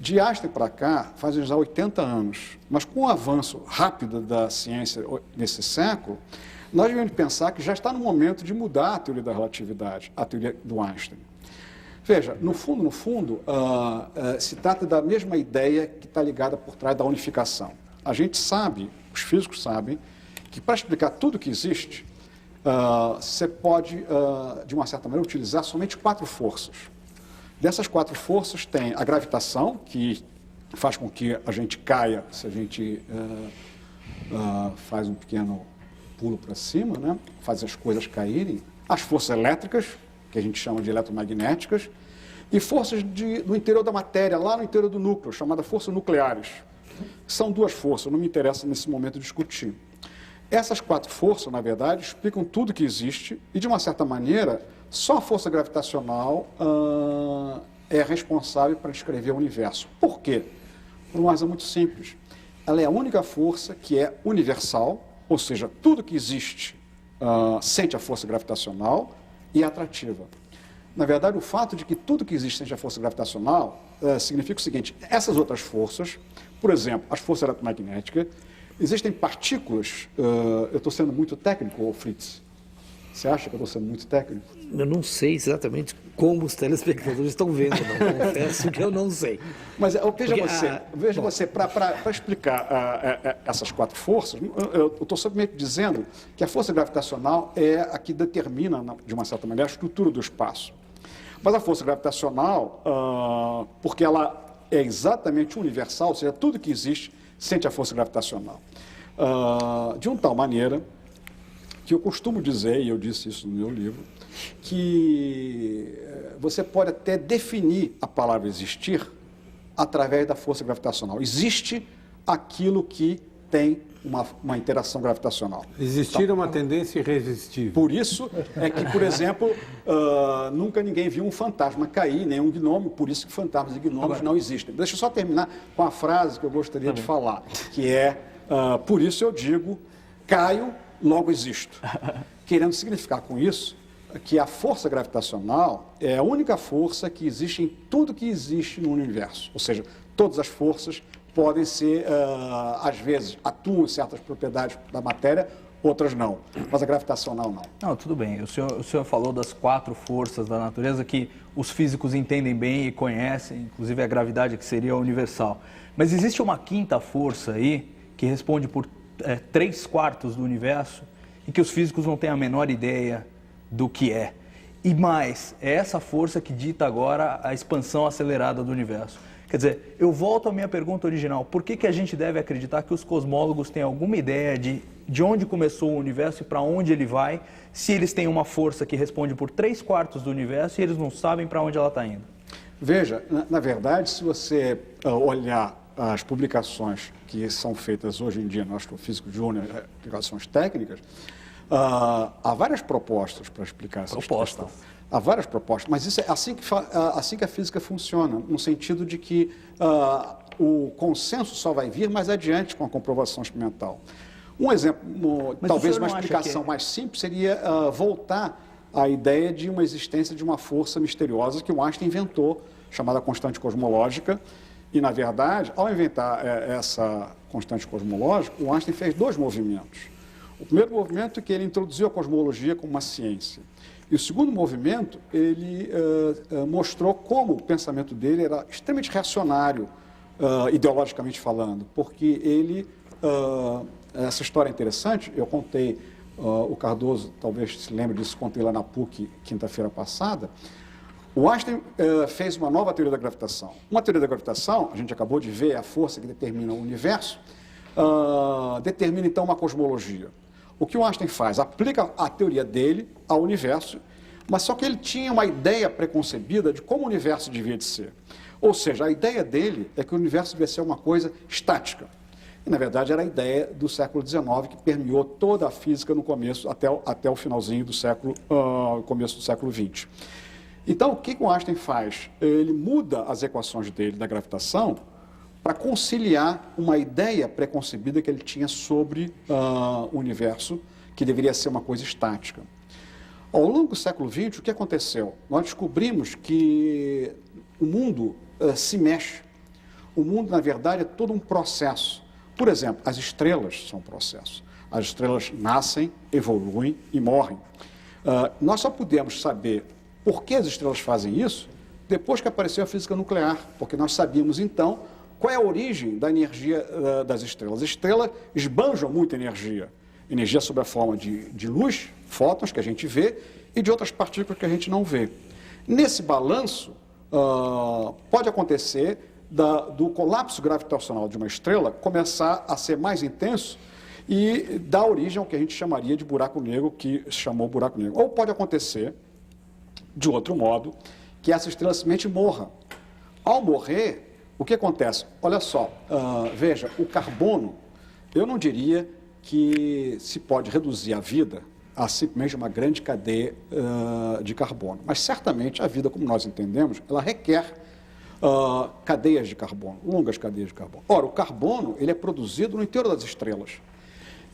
De Einstein para cá, fazem já 80 anos. Mas com o avanço rápido da ciência nesse século, nós devemos pensar que já está no momento de mudar a teoria da relatividade, a teoria do Einstein. Veja, no fundo, se trata da mesma ideia que está ligada por trás da unificação. A gente sabe, os físicos sabem, que para explicar tudo que existe, você pode, de uma certa maneira, utilizar somente 4 forças. Dessas 4 forças tem a gravitação, que faz com que a gente caia se a gente faz um pequeno pulo para cima, né? Faz as coisas caírem. As forças elétricas, que a gente chama de eletromagnéticas, e forças do interior da matéria, lá no interior do núcleo, chamadas forças nucleares. São 2 forças, não me interessa nesse momento discutir. Essas 4 forças, na verdade, explicam tudo que existe e, de uma certa maneira, só a força gravitacional é responsável para descrever o universo. Por quê? Por uma razão muito simples. Ela é a única força que é universal, ou seja, tudo que existe sente a força gravitacional e é atrativa. Na verdade, o fato de que tudo que existe sente a força gravitacional significa o seguinte, essas outras forças, por exemplo, as forças eletromagnéticas, existem partículas, eu estou sendo muito técnico, Fritz, Você acha que eu estou sendo muito técnico? Eu não sei exatamente como os telespectadores estão vendo, não. Confesso que eu não sei. Mas veja Porque, você, para explicar essas 4 forças, eu estou simplesmente dizendo que a força gravitacional é a que determina, de uma certa maneira, a estrutura do espaço. Mas a força gravitacional, porque ela é exatamente universal, ou seja, tudo que existe sente a força gravitacional. De uma tal maneira que eu costumo dizer, e eu disse isso no meu livro, que você pode até definir a palavra existir através da força gravitacional. Existe aquilo que tem uma interação gravitacional. Existir é uma tendência irresistível. Por isso é que, por exemplo, nunca ninguém viu um fantasma cair, nem um gnome, por isso que fantasmas e gnomos não existem. Deixa eu só terminar com a frase que eu gostaria de falar, que é, por isso eu digo, caio, logo existo. Querendo significar com isso que a força gravitacional é a única força que existe em tudo que existe no universo. Ou seja, todas as forças podem ser, às vezes, atuam em certas propriedades da matéria, outras não. Mas a gravitacional não. Não, tudo bem. O senhor falou das 4 forças da natureza que os físicos entendem bem e conhecem, inclusive a gravidade, que seria universal. Mas existe uma 5ª força aí, que responde por 3/4 do universo, e que os físicos não têm a menor ideia do que é. E mais, é essa força que dita agora a expansão acelerada do universo. Quer dizer, eu volto à minha pergunta original. Por que a gente deve acreditar que os cosmólogos têm alguma ideia de onde começou o universo e para onde ele vai, se eles têm uma força que responde por 3/4 do universo e eles não sabem para onde ela está indo? Veja, na verdade, se você olhar as publicações que são feitas hoje em dia no Astrofísico Júnior, publicações técnicas, há várias propostas para explicar essa questão. Há várias propostas, mas isso é assim que a física funciona, no sentido de que o consenso só vai vir mais adiante com a comprovação experimental. Um exemplo, talvez uma explicação mais simples, seria voltar à ideia de uma existência de uma força misteriosa que o Einstein inventou, chamada constante cosmológica. E, na verdade, ao inventar essa constante cosmológica, o Einstein fez 2 movimentos. O primeiro movimento é que ele introduziu a cosmologia como uma ciência. E o segundo movimento, ele mostrou como o pensamento dele era extremamente reacionário, ideologicamente falando, porque ele... essa história é interessante, eu contei, o Cardoso talvez se lembre disso, contei lá na PUC quinta-feira passada. O Einstein fez uma nova teoria da gravitação. Uma teoria da gravitação, a gente acabou de ver, a força que determina o universo, determina então uma cosmologia. O que o Einstein faz? Aplica a teoria dele ao universo, mas só que ele tinha uma ideia preconcebida de como o universo devia de ser. Ou seja, a ideia dele é que o universo devia ser uma coisa estática. E, na verdade, era a ideia do século XIX, que permeou toda a física no começo, até o finalzinho do século, começo do século XX. Então, o que o Einstein faz? Ele muda as equações dele da gravitação para conciliar uma ideia preconcebida que ele tinha sobre o universo, que deveria ser uma coisa estática. Ao longo do século XX, o que aconteceu? Nós descobrimos que o mundo se mexe. O mundo, na verdade, é todo um processo. Por exemplo, as estrelas são um processo. As estrelas nascem, evoluem e morrem. Nós só podemos saber por que as estrelas fazem isso depois que apareceu a física nuclear, porque nós sabíamos, então, qual é a origem da energia das estrelas. As estrelas esbanjam muita energia. Energia sob a forma de luz, fótons, que a gente vê, e de outras partículas que a gente não vê. Nesse balanço, pode acontecer do colapso gravitacional de uma estrela começar a ser mais intenso e dar origem ao que a gente chamaria de buraco negro, que se chamou buraco negro. Ou pode acontecer, de outro modo, que essa estrela simplesmente morra. Ao morrer, o que acontece? Olha só, veja, o carbono, eu não diria que se pode reduzir a vida a simplesmente uma grande cadeia de carbono. Mas certamente a vida, como nós entendemos, ela requer cadeias de carbono, longas cadeias de carbono. Ora, o carbono ele é produzido no interior das estrelas.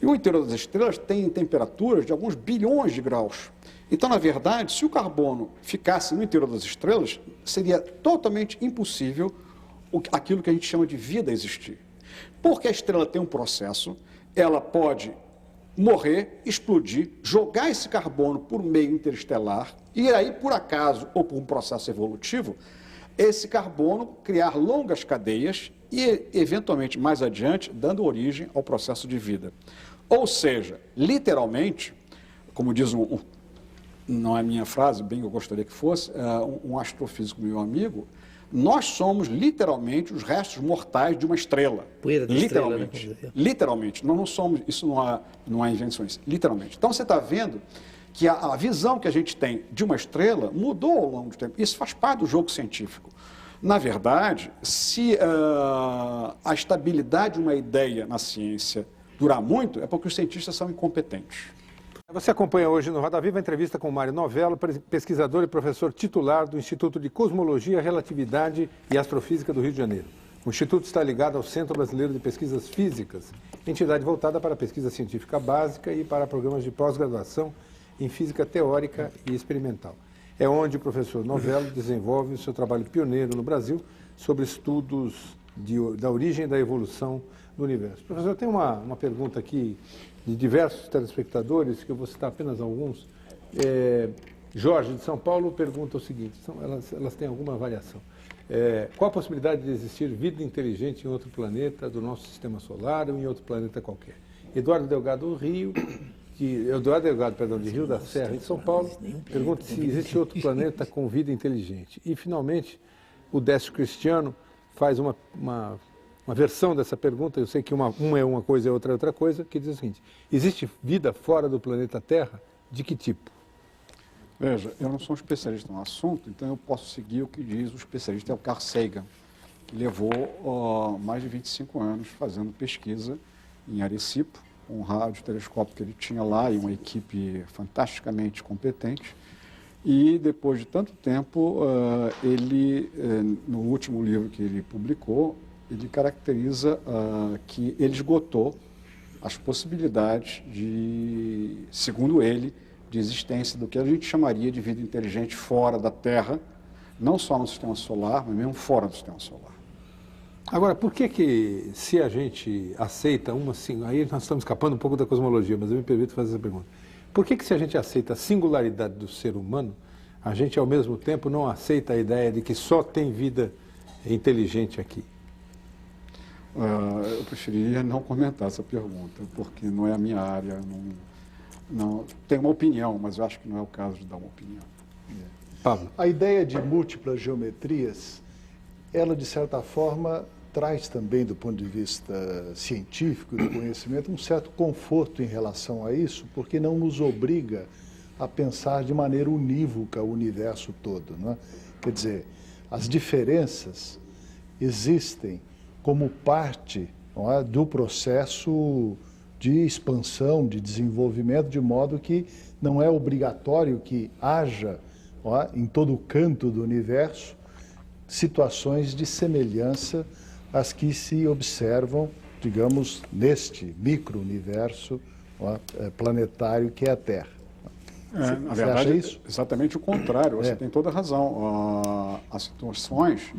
E o interior das estrelas tem temperaturas de alguns bilhões de graus. Então, na verdade, se o carbono ficasse no interior das estrelas, seria totalmente impossível aquilo que a gente chama de vida existir. Porque a estrela tem um processo, ela pode morrer, explodir, jogar esse carbono por meio interestelar e aí, por acaso, ou por um processo evolutivo, esse carbono criar longas cadeias e, eventualmente, mais adiante, dando origem ao processo de vida. Ou seja, literalmente, como diz não é minha frase, bem que eu gostaria que fosse, um astrofísico meu amigo, nós somos literalmente os restos mortais de uma estrela. Poeira de literalmente. Estrela, né? Literalmente. Nós não somos, isso não há invenções. Literalmente. Então você está vendo que a visão que a gente tem de uma estrela mudou ao longo do tempo. Isso faz parte do jogo científico. Na verdade, se a estabilidade de uma ideia na ciência durar muito, é porque os cientistas são incompetentes. Você acompanha hoje no Roda Viva a entrevista com Mário Novello, pesquisador e professor titular do Instituto de Cosmologia, Relatividade e Astrofísica do Rio de Janeiro. O Instituto está ligado ao Centro Brasileiro de Pesquisas Físicas, entidade voltada para a pesquisa científica básica e para programas de pós-graduação em física teórica e experimental. É onde o professor Novello desenvolve o seu trabalho pioneiro no Brasil sobre estudos da origem e da evolução do universo. Professor, tem uma pergunta aqui de diversos telespectadores, que eu vou citar apenas alguns. Jorge, de São Paulo, pergunta o seguinte, elas têm alguma variação. Qual a possibilidade de existir vida inteligente em outro planeta do nosso sistema solar ou em outro planeta qualquer? Eduardo Delgado de Rio da Serra, em São Paulo, pergunta se existe outro planeta com vida inteligente. E, finalmente, o Décio Cristiano faz uma versão dessa pergunta, eu sei que uma é uma coisa e outra é outra coisa, que diz o seguinte: existe vida fora do planeta Terra? De que tipo? Veja, eu não sou um especialista no assunto, então eu posso seguir o que diz o especialista, é o Carl Sagan, que levou mais de 25 anos fazendo pesquisa em Arecibo, um radiotelescópio que ele tinha lá e uma equipe fantasticamente competente. E depois de tanto tempo, ele, no último livro que ele publicou, ele caracteriza que ele esgotou as possibilidades de, segundo ele, de existência do que a gente chamaria de vida inteligente fora da Terra, não só no sistema solar, mas mesmo fora do sistema solar. Agora, por que se a gente aceita aí nós estamos escapando um pouco da cosmologia, mas eu me permito fazer essa pergunta. Por que se a gente aceita a singularidade do ser humano, a gente ao mesmo tempo não aceita a ideia de que só tem vida inteligente aqui? Eu preferiria não comentar essa pergunta, porque não é a minha área, não tenho uma opinião, mas eu acho que não é o caso de dar uma opinião. Pablo. A ideia de múltiplas geometrias, ela de certa forma traz também, do ponto de vista científico e do conhecimento, um certo conforto em relação a isso, porque não nos obriga a pensar de maneira unívoca o universo todo, não é? Quer dizer, as diferenças existem como parte, não é, do processo de expansão, de desenvolvimento, de modo que não é obrigatório que haja, não é, em todo o canto do universo, situações de semelhança às que se observam, digamos, neste micro-universo planetário que é a Terra. Na verdade, acha isso? Exatamente o contrário, você tem toda a razão. Há situações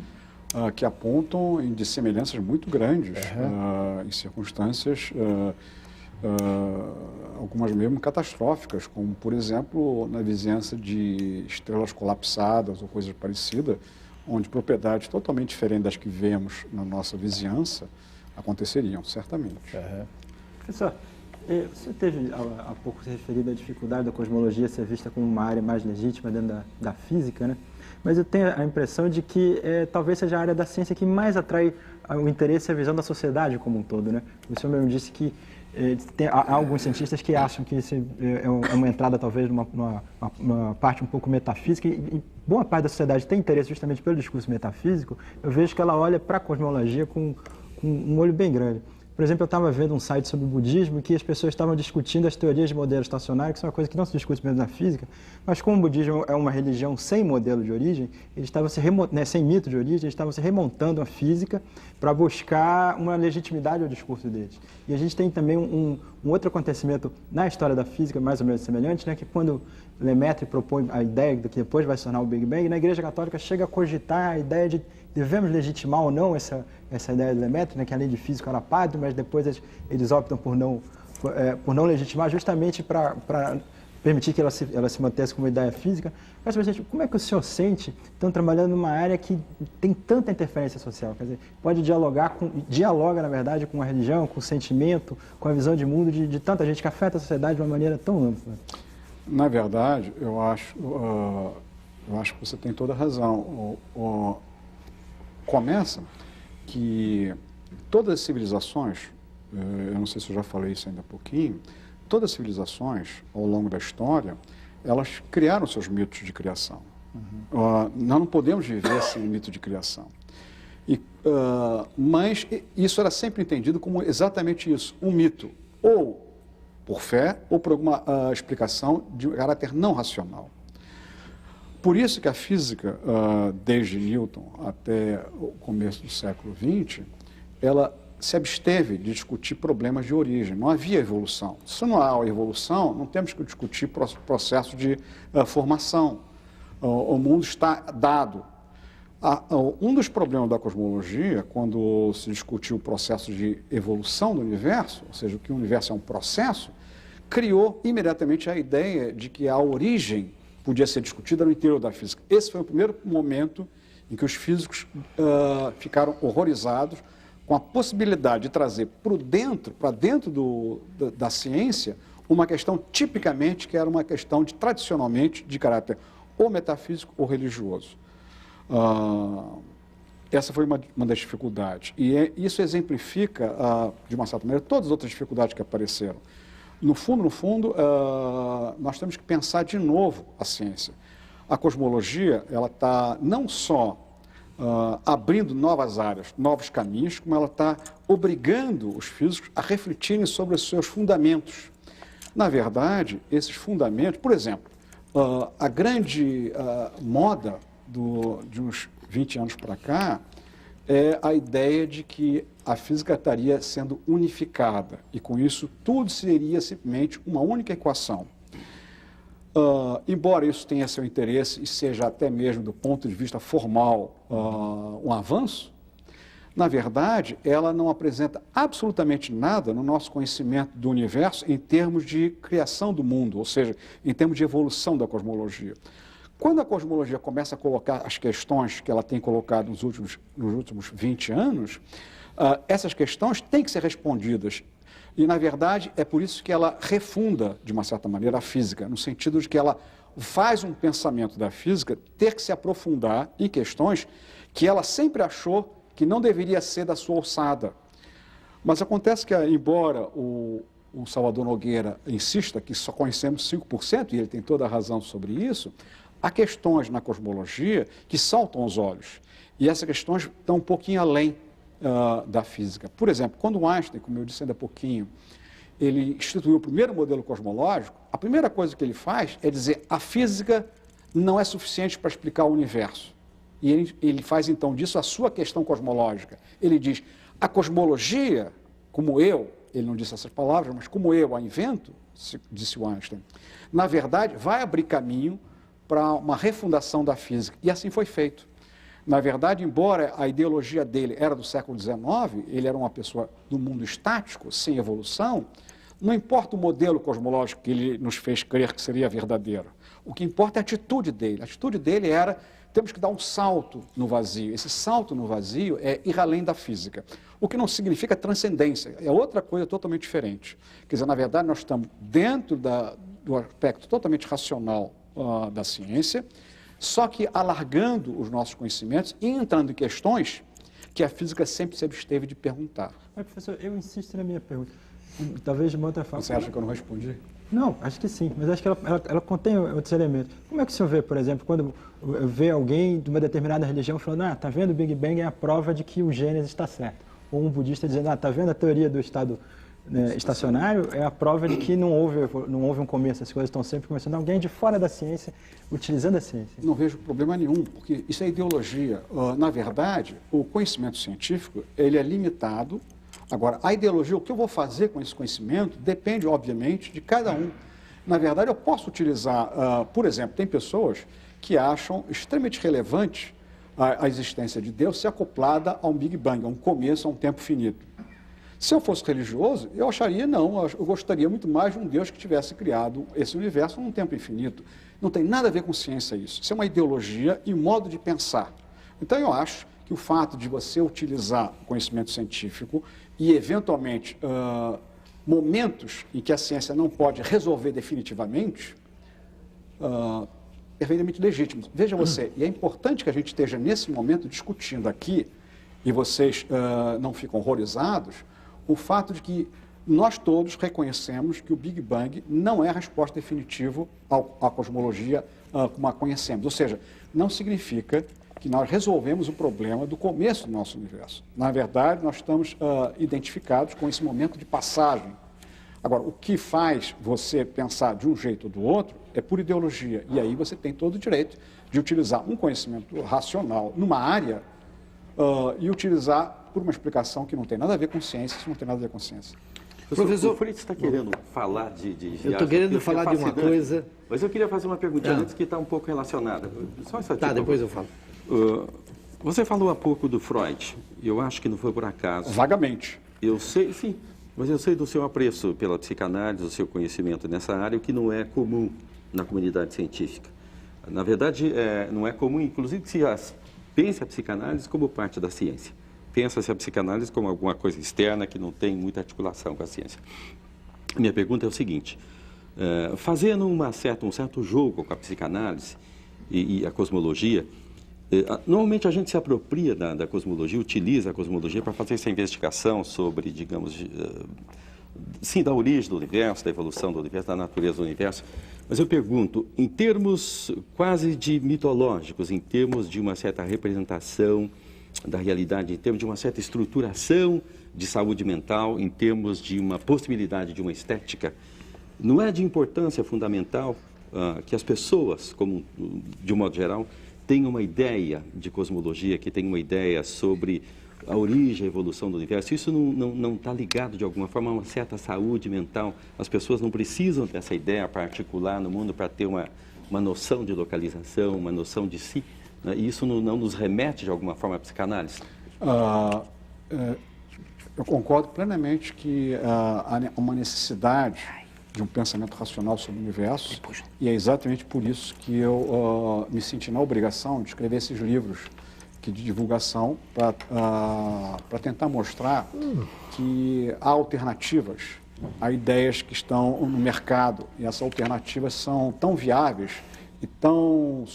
que apontam de semelhanças muito grandes, em circunstâncias, algumas mesmo catastróficas, como, por exemplo, na vizinhança de estrelas colapsadas ou coisas parecidas, onde propriedades totalmente diferentes das que vemos na nossa vizinhança aconteceriam, certamente. Professor, você teve há pouco se referido à dificuldade da cosmologia ser vista como uma área mais legítima dentro da física, né? Mas eu tenho a impressão de que talvez seja a área da ciência que mais atrai o interesse e a visão da sociedade como um todo, né? O senhor mesmo disse que há alguns cientistas que acham que isso é uma entrada talvez numa parte um pouco metafísica e boa parte da sociedade tem interesse justamente pelo discurso metafísico. Eu vejo que ela olha para a cosmologia com um olho bem grande. Por exemplo, eu estava vendo um site sobre o budismo em que as pessoas estavam discutindo as teorias de modelo estacionário, que são uma coisa que não se discute mesmo na física, mas como o budismo é uma religião sem modelo de origem, eles estavam sem mito de origem, eles estavam se remontando à física para buscar uma legitimidade ao discurso deles. E a gente tem também um outro acontecimento na história da física, mais ou menos semelhante, né, que quando Lemaitre propõe a ideia de que depois vai se tornar o Big Bang, na Igreja Católica chega a cogitar a ideia de devemos legitimar ou não essa ideia de Lemaitre, né, que além de físico era padre, mas depois eles optam por não por não legitimar, justamente para permitir que ela se mantesse como ideia física. Mas, como é que o senhor sente, estão trabalhando numa área que tem tanta interferência social? Quer dizer, pode dialoga, na verdade, com a religião, com o sentimento, com a visão de mundo de tanta gente, que afeta a sociedade de uma maneira tão ampla. Na verdade, eu acho que você tem toda a razão. Começa que todas as civilizações, eu não sei se eu já falei isso ainda há pouquinho, todas as civilizações, ao longo da história, elas criaram seus mitos de criação. Nós não podemos viver sem mito de criação. Mas isso era sempre entendido como exatamente isso, um mito, ou por fé, ou por alguma explicação de caráter não racional. Por isso que a física, desde Newton até o começo do século XX, ela se absteve de discutir problemas de origem. Não havia evolução. Se não há evolução, não temos que discutir processo de formação. O mundo está dado. Um dos problemas da cosmologia, quando se discutiu o processo de evolução do universo, ou seja, que o universo é um processo, criou imediatamente a ideia de que a origem podia ser discutida no interior da física. Esse foi o primeiro momento em que os físicos ficaram horrorizados com a possibilidade de trazer para dentro da ciência uma questão tipicamente que era uma questão tradicionalmente de caráter ou metafísico ou religioso. Essa foi uma das dificuldades. E isso exemplifica, de uma certa maneira, todas as outras dificuldades que apareceram. No fundo, nós temos que pensar de novo a ciência. A cosmologia, ela está não só abrindo novas áreas, novos caminhos, como ela está obrigando os físicos a refletirem sobre os seus fundamentos. Na verdade, esses fundamentos, por exemplo, a grande moda de uns 20 anos para cá é a ideia de que a física estaria sendo unificada e, com isso, tudo seria simplesmente uma única equação. Embora isso tenha seu interesse e seja até mesmo do ponto de vista formal um avanço, na verdade, ela não apresenta absolutamente nada no nosso conhecimento do universo em termos de criação do mundo, ou seja, em termos de evolução da cosmologia. Quando a cosmologia começa a colocar as questões que ela tem colocado nos últimos 20 anos, essas questões têm que ser respondidas. E, na verdade, é por isso que ela refunda, de uma certa maneira, a física, no sentido de que ela faz um pensamento da física ter que se aprofundar em questões que ela sempre achou que não deveria ser da sua alçada. Mas acontece que, embora o Salvador Nogueira insista que só conhecemos 5%, e ele tem toda a razão sobre isso, há questões na cosmologia que saltam aos olhos. E essas questões estão um pouquinho além da física. Por exemplo, quando Einstein, como eu disse ainda há pouquinho, ele instituiu o primeiro modelo cosmológico, a primeira coisa que ele faz é dizer a física não é suficiente para explicar o universo. E ele faz, então, disso a sua questão cosmológica. Ele diz, a cosmologia, como eu, ele não disse essas palavras, mas como eu a invento, disse o Einstein, na verdade, vai abrir caminho para uma refundação da física. E assim foi feito. Na verdade, embora a ideologia dele era do século XIX, ele era uma pessoa do mundo estático, sem evolução, não importa o modelo cosmológico que ele nos fez crer que seria verdadeiro. O que importa é a atitude dele. A atitude dele era, temos que dar um salto no vazio. Esse salto no vazio é ir além da física. O que não significa transcendência, é outra coisa totalmente diferente. Quer dizer, na verdade, nós estamos dentro do aspecto totalmente racional da ciência, só que alargando os nossos conhecimentos e entrando em questões que a física sempre se absteve de perguntar. Mas, professor, eu insisto na minha pergunta. Talvez de uma outra forma. Você acha que eu não respondi? Não, acho que sim, mas acho que ela contém outros elementos. Como é que o senhor vê, por exemplo, quando vê alguém de uma determinada religião falando, tá vendo, o Big Bang é a prova de que o Gênesis está certo. Ou um budista dizendo, tá vendo a teoria do estado estacionário, é a prova de que não houve um começo, as coisas estão sempre começando. Alguém de fora da ciência, utilizando a ciência. Não vejo problema nenhum, porque isso é ideologia. Na verdade, o conhecimento científico, ele é limitado. Agora, a ideologia, o que eu vou fazer com esse conhecimento, depende, obviamente, de cada um. Na verdade, eu posso utilizar, por exemplo, tem pessoas que acham extremamente relevante a existência de Deus ser acoplada a um Big Bang, a um começo, a um tempo finito. Se eu fosse religioso, eu acharia não, eu gostaria muito mais de um Deus que tivesse criado esse universo num tempo infinito. Não tem nada a ver com ciência isso. Isso é uma ideologia e modo de pensar. Então eu acho que o fato de você utilizar o conhecimento científico e, eventualmente, momentos em que a ciência não pode resolver definitivamente, perfeitamente legítimo. Veja você, e é importante que a gente esteja nesse momento discutindo aqui, e vocês não ficam horrorizados, o fato de que nós todos reconhecemos que o Big Bang não é a resposta definitiva à cosmologia como a conhecemos. Ou seja, não significa que nós resolvemos o problema do começo do nosso universo. Na verdade, nós estamos identificados com esse momento de passagem. Agora, o que faz você pensar de um jeito ou do outro é por ideologia. E aí você tem todo o direito de utilizar um conhecimento racional numa área e utilizar por uma explicação que não tem nada a ver com ciência, isso não tem nada a ver com ciência. Professor, o Fritz está querendo falar de viagem. Eu estou querendo falar de uma coisa... Mas eu queria fazer uma perguntinha antes que está um pouco relacionada. Só essa Tá, depois eu falo. Você falou há pouco do Freud. Eu acho que não foi por acaso. Vagamente. Eu sei, sim. Mas eu sei do seu apreço pela psicanálise, do seu conhecimento nessa área, o que não é comum na comunidade científica. Na verdade, não é comum, inclusive, que se pense a psicanálise como parte da ciência. Pensa-se a psicanálise como alguma coisa externa que não tem muita articulação com a ciência. Minha pergunta é o seguinte, fazendo um certo jogo com a psicanálise e a cosmologia, normalmente a gente se apropria da cosmologia, utiliza a cosmologia para fazer essa investigação sobre, digamos, sim, da origem do universo, da evolução do universo, da natureza do universo. Mas eu pergunto, em termos quase de mitológicos, em termos de uma certa representação da realidade, em termos de uma certa estruturação de saúde mental, em termos de uma possibilidade de uma estética, não é de importância fundamental que as pessoas, como de um modo geral, tenham uma ideia de cosmologia, que tenham uma ideia sobre a origem, a evolução do universo? Isso não está ligado de alguma forma a uma certa saúde mental? As pessoas não precisam dessa ideia particular no mundo para ter uma noção de localização, uma noção de si? E isso não nos remete de alguma forma à psicanálise? Eu concordo plenamente que há uma necessidade de um pensamento racional sobre o universo, e é exatamente por isso que eu me senti na obrigação de escrever esses livros de divulgação para tentar mostrar que há alternativas a ideias que estão no mercado, e essas alternativas são tão viáveis e tão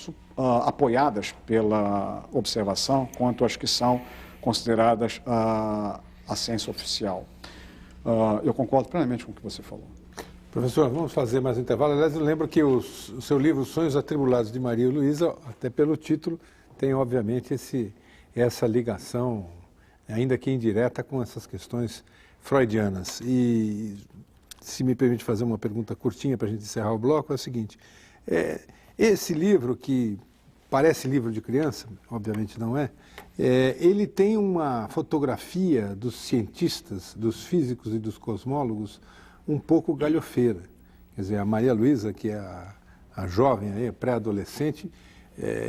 apoiadas pela observação quanto as que são consideradas a ciência oficial. Eu concordo plenamente com o que você falou. Professor, vamos fazer mais um intervalo. Aliás, eu lembro que o seu livro Sonhos Atribulados de Maria Luísa, até pelo título, tem obviamente essa ligação, ainda que indireta, com essas questões freudianas. E se me permite fazer uma pergunta curtinha para a gente encerrar o bloco, é o seguinte, esse livro, que parece livro de criança, obviamente não é, ele tem uma fotografia dos cientistas, dos físicos e dos cosmólogos um pouco galhofeira. Quer dizer, a Maria Luísa, que é a jovem, a pré-adolescente,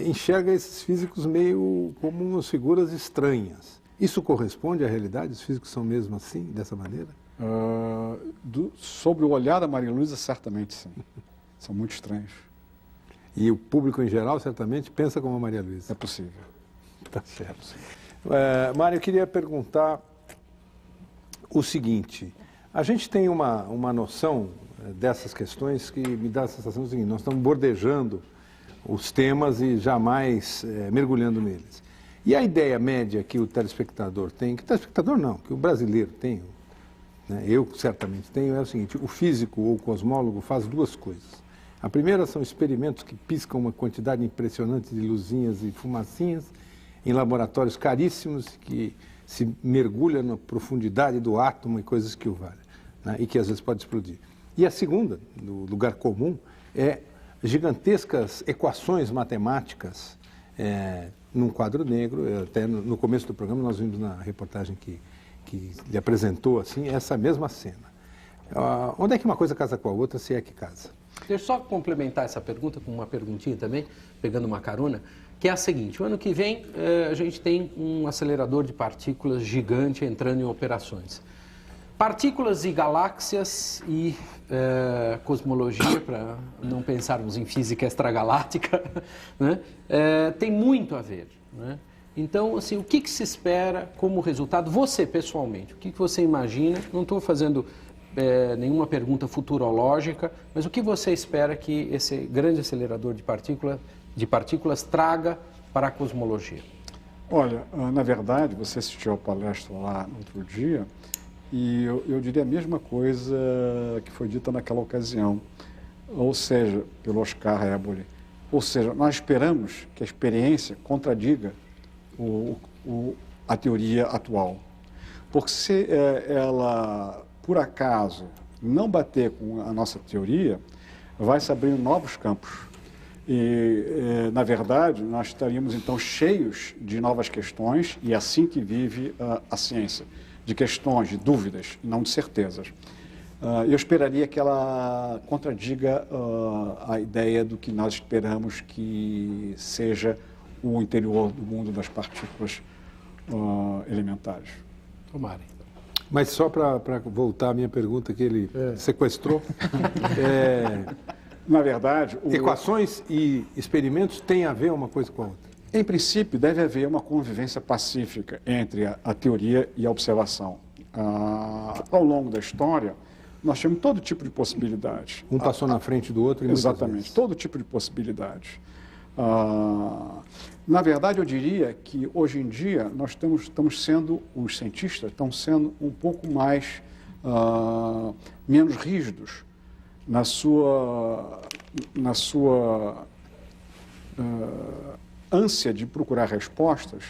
enxerga esses físicos meio como umas figuras estranhas. Isso corresponde à realidade? Os físicos são mesmo assim, dessa maneira? Sobre o olhar da Maria Luísa, certamente sim. São muito estranhos. E o público em geral, certamente, pensa como a Maria Luísa? É possível. Tá certo. Mário, eu queria perguntar o seguinte. A gente tem uma noção dessas questões que me dá a sensação do seguinte, nós estamos bordejando os temas e jamais mergulhando neles. E a ideia média que o telespectador tem, que o telespectador não, que o brasileiro tem, né, eu certamente tenho, é o seguinte, o físico ou o cosmólogo faz duas coisas. A primeira são experimentos que piscam uma quantidade impressionante de luzinhas e fumacinhas em laboratórios caríssimos que se mergulha na profundidade do átomo e coisas que o valem, né, e que às vezes pode explodir. E a segunda, no lugar comum, é gigantescas equações matemáticas num quadro negro. Até no começo do programa nós vimos na reportagem que lhe apresentou assim, essa mesma cena. Onde é que uma coisa casa com a outra, se é que casa? Deixa eu só complementar essa pergunta com uma perguntinha também, pegando uma carona, que é a seguinte: o ano que vem a gente tem um acelerador de partículas gigante entrando em operações. Partículas e galáxias e cosmologia, para não pensarmos em física extragaláctica, né? Tem muito a ver, né? Então, assim, o que se espera como resultado? Você, pessoalmente, o que você imagina? Não estou fazendo nenhuma pergunta futurológica, mas o que você espera que esse grande acelerador de partículas traga para a cosmologia? Olha, na verdade, você assistiu a palestra lá no outro dia, e eu diria a mesma coisa que foi dita naquela ocasião, ou seja, pelo Oscar Eboli. Ou seja, nós esperamos que a experiência contradiga a teoria atual. Porque se ela, por acaso, não bater com a nossa teoria, vai se abrir novos campos. E, na verdade, nós estaríamos, então, cheios de novas questões, e é assim que vive a ciência, de questões, de dúvidas, não de certezas. Eu esperaria que ela contradiga a ideia do que nós esperamos que seja o interior do mundo das partículas elementares. Tomara. Mas só para voltar à minha pergunta que ele sequestrou, na verdade... Equações e experimentos têm a ver uma coisa com a outra? Em princípio, deve haver uma convivência pacífica entre a teoria e a observação. Ao longo da história, nós temos todo tipo de possibilidades. Um passou na frente do outro e exatamente, todo tipo de possibilidades. Na verdade, eu diria que hoje em dia nós estamos sendo, os cientistas estão sendo um pouco mais, menos rígidos na sua ânsia de procurar respostas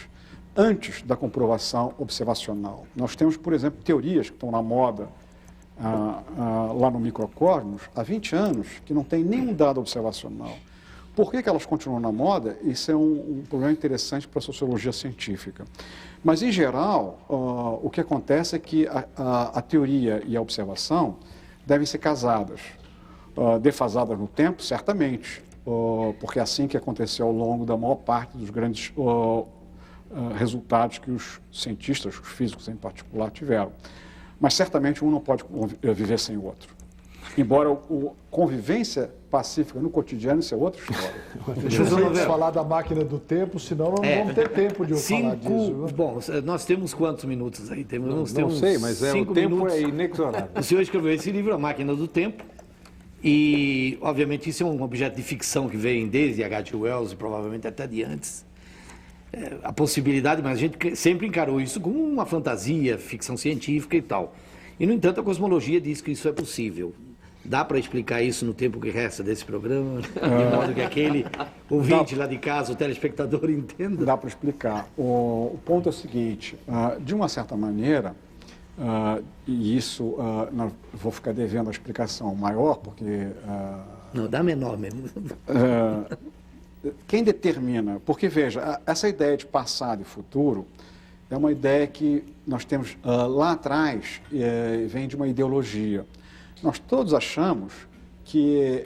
antes da comprovação observacional. Nós temos, por exemplo, teorias que estão na moda lá no microcosmos há 20 anos, que não tem nenhum dado observacional. Por que elas continuam na moda? Isso é um problema interessante para a sociologia científica. Mas, em geral, o que acontece é que a teoria e a observação devem ser casadas, defasadas no tempo, certamente, porque é assim que aconteceu ao longo da maior parte dos grandes resultados que os cientistas, os físicos em particular, tiveram. Mas certamente um não pode viver sem o outro. Embora a convivência pacífica no cotidiano, isso é outra história. Vamos falar da máquina do tempo, senão não vamos ter tempo de eu falar disso. Bom, nós temos quantos minutos aí? Temos sei, mas o tempo minutos. É inexorável. O senhor escreveu esse livro, A Máquina do Tempo, e, obviamente, isso é um objeto de ficção que vem desde H.G. Wells, e provavelmente até de antes. A possibilidade, mas a gente sempre encarou isso como uma fantasia, ficção científica e tal. E, no entanto, a cosmologia diz que isso é possível. Dá para explicar isso no tempo que resta desse programa, de modo que aquele ouvinte lá de casa, o telespectador, entenda? Dá para explicar. O ponto é o seguinte, de uma certa maneira, e isso não, vou ficar devendo a explicação maior, porque... não, dá menor mesmo. Quem determina... Porque, veja, essa ideia de passado e futuro é uma ideia que nós temos lá atrás, vem de uma ideologia. Nós todos achamos que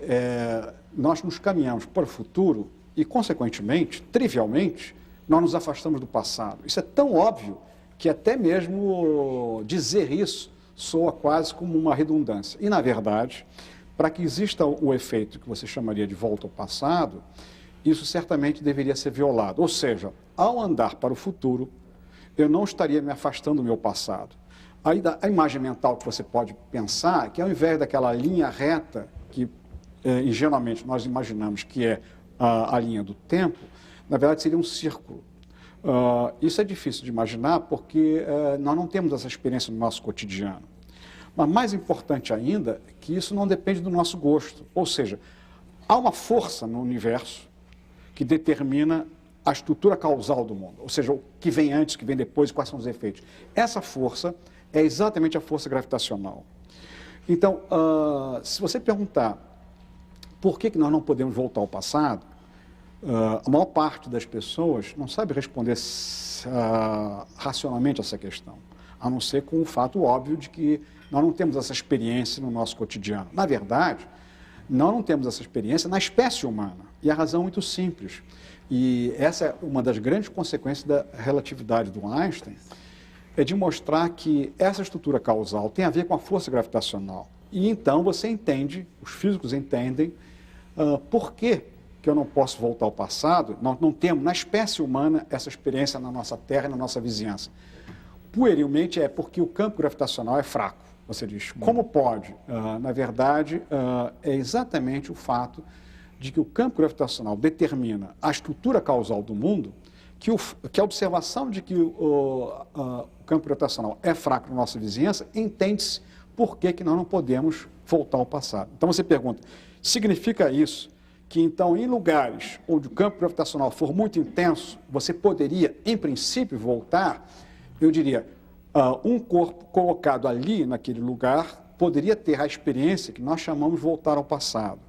nós nos caminhamos para o futuro e, consequentemente, trivialmente, nós nos afastamos do passado. Isso é tão óbvio que até mesmo dizer isso soa quase como uma redundância. E, na verdade, para que exista o efeito que você chamaria de volta ao passado, isso certamente deveria ser violado. Ou seja, ao andar para o futuro, eu não estaria me afastando do meu passado. Aí a imagem mental que você pode pensar, que ao invés daquela linha reta que ingenuamente nós imaginamos que é a linha do tempo, na verdade seria um círculo. Isso é difícil de imaginar porque nós não temos essa experiência no nosso cotidiano. Mas mais importante ainda é que isso não depende do nosso gosto. Ou seja, há uma força no universo que determina a estrutura causal do mundo. Ou seja, o que vem antes, o que vem depois, quais são os efeitos. Essa força é exatamente a força gravitacional. Então, se você perguntar por que nós não podemos voltar ao passado, a maior parte das pessoas não sabe responder racionalmente essa questão, a não ser com o fato óbvio de que nós não temos essa experiência no nosso cotidiano. Na verdade, nós não temos essa experiência na espécie humana, e a razão é muito simples. E essa é uma das grandes consequências da relatividade do Einstein, é de mostrar que essa estrutura causal tem a ver com a força gravitacional. E então você entende, os físicos entendem, por que eu não posso voltar ao passado. Nós não temos, na espécie humana, essa experiência na nossa Terra e na nossa vizinhança. Puerilmente é porque o campo gravitacional é fraco. Você diz, como pode? Na verdade, é exatamente o fato de que o campo gravitacional determina a estrutura causal do mundo, que a observação de que o campo gravitacional é fraco na nossa vizinhança, entende-se por que nós não podemos voltar ao passado. Então você pergunta, significa isso que então em lugares onde o campo gravitacional for muito intenso, você poderia, em princípio, voltar? Eu diria, um corpo colocado ali, naquele lugar, poderia ter a experiência que nós chamamos de voltar ao passado.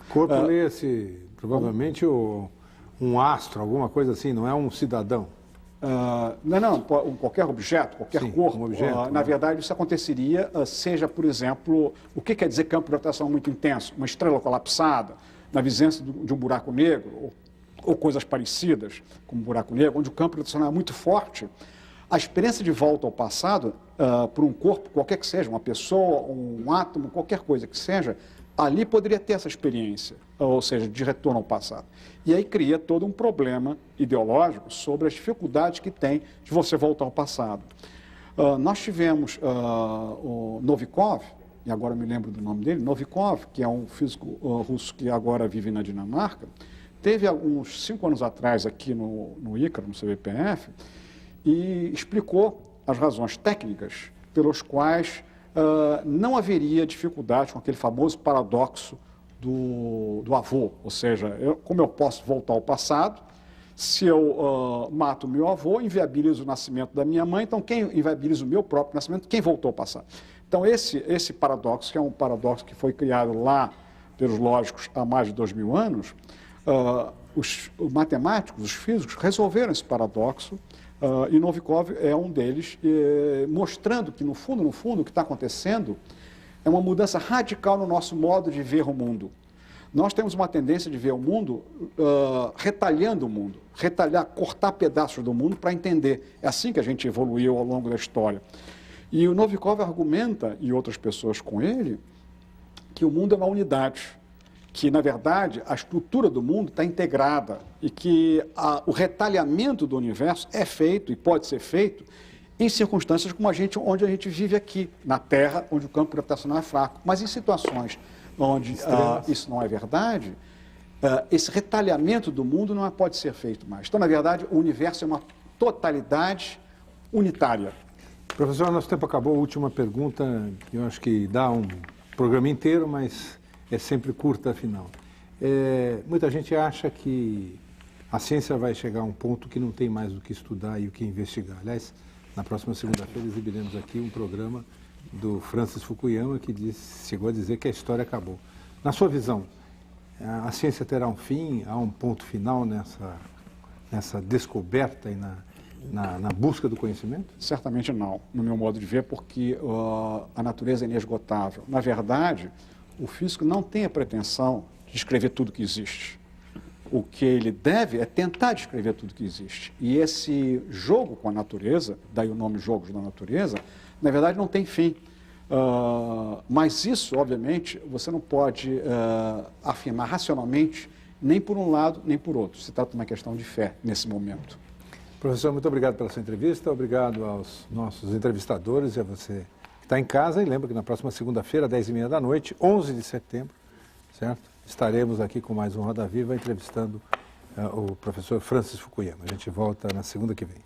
Corpo lê-se, provavelmente, um astro, alguma coisa assim, não é um cidadão? Não, qualquer objeto, qualquer Sim, corpo. Um objeto, na verdade, isso aconteceria, seja, por exemplo, o que quer dizer campo gravitacional muito intenso? Uma estrela colapsada, na vizinhança de um buraco negro, ou coisas parecidas, como um buraco negro, onde o campo gravitacional é muito forte. A experiência de volta ao passado, por um corpo, qualquer que seja, uma pessoa, um átomo, qualquer coisa que seja, ali poderia ter essa experiência, ou seja, de retorno ao passado. E aí cria todo um problema ideológico sobre as dificuldades que tem de você voltar ao passado. Nós tivemos o Novikov, e agora eu me lembro do nome dele, Novikov, que é um físico russo que agora vive na Dinamarca, teve uns 5 anos atrás aqui no ICAR, no CBPF, e explicou as razões técnicas pelas quais não haveria dificuldade com aquele famoso paradoxo do avô. Ou seja, como eu posso voltar ao passado, se eu mato meu avô, inviabilizo o nascimento da minha mãe, então quem inviabiliza o meu próprio nascimento? Quem voltou ao passado? Então esse paradoxo, que é um paradoxo que foi criado lá pelos lógicos há mais de 2000 anos, os matemáticos, os físicos, resolveram esse paradoxo. E Novikov é um deles, mostrando que, no fundo, o que está acontecendo é uma mudança radical no nosso modo de ver o mundo. Nós temos uma tendência de ver o mundo retalhando o mundo, cortar pedaços do mundo para entender. É assim que a gente evoluiu ao longo da história. E o Novikov argumenta, e outras pessoas com ele, que o mundo é uma unidade, que, na verdade, a estrutura do mundo está integrada e que o retalhamento do universo é feito e pode ser feito em circunstâncias como onde a gente vive aqui, na Terra, onde o campo gravitacional é fraco. Mas em situações onde isso não é verdade, esse retalhamento do mundo não pode ser feito mais. Então, na verdade, o universo é uma totalidade unitária. Professor, nosso tempo acabou. A última pergunta, eu acho que dá um programa inteiro, mas é sempre curta, afinal. Muita gente acha que a ciência vai chegar a um ponto que não tem mais o que estudar e o que investigar. Aliás, na próxima segunda-feira exibiremos aqui um programa do Francis Fukuyama que chegou a dizer que a história acabou. Na sua visão, a ciência terá um fim, há um ponto final nessa descoberta e na busca do conhecimento? Certamente não, no meu modo de ver, porque a natureza é inesgotável. Na verdade, o físico não tem a pretensão de descrever tudo que existe. O que ele deve é tentar descrever tudo que existe. E esse jogo com a natureza, daí o nome Jogos da Natureza, na verdade não tem fim. Mas isso, obviamente, você não pode afirmar racionalmente, nem por um lado, nem por outro. Se trata de uma questão de fé nesse momento. Professor, muito obrigado pela sua entrevista, obrigado aos nossos entrevistadores e a você que está em casa. E lembra que na próxima segunda-feira, 10h30 da noite, 11 de setembro, certo? Estaremos aqui com mais um Roda Viva entrevistando o professor Francis Fukuyama. A gente volta na segunda que vem.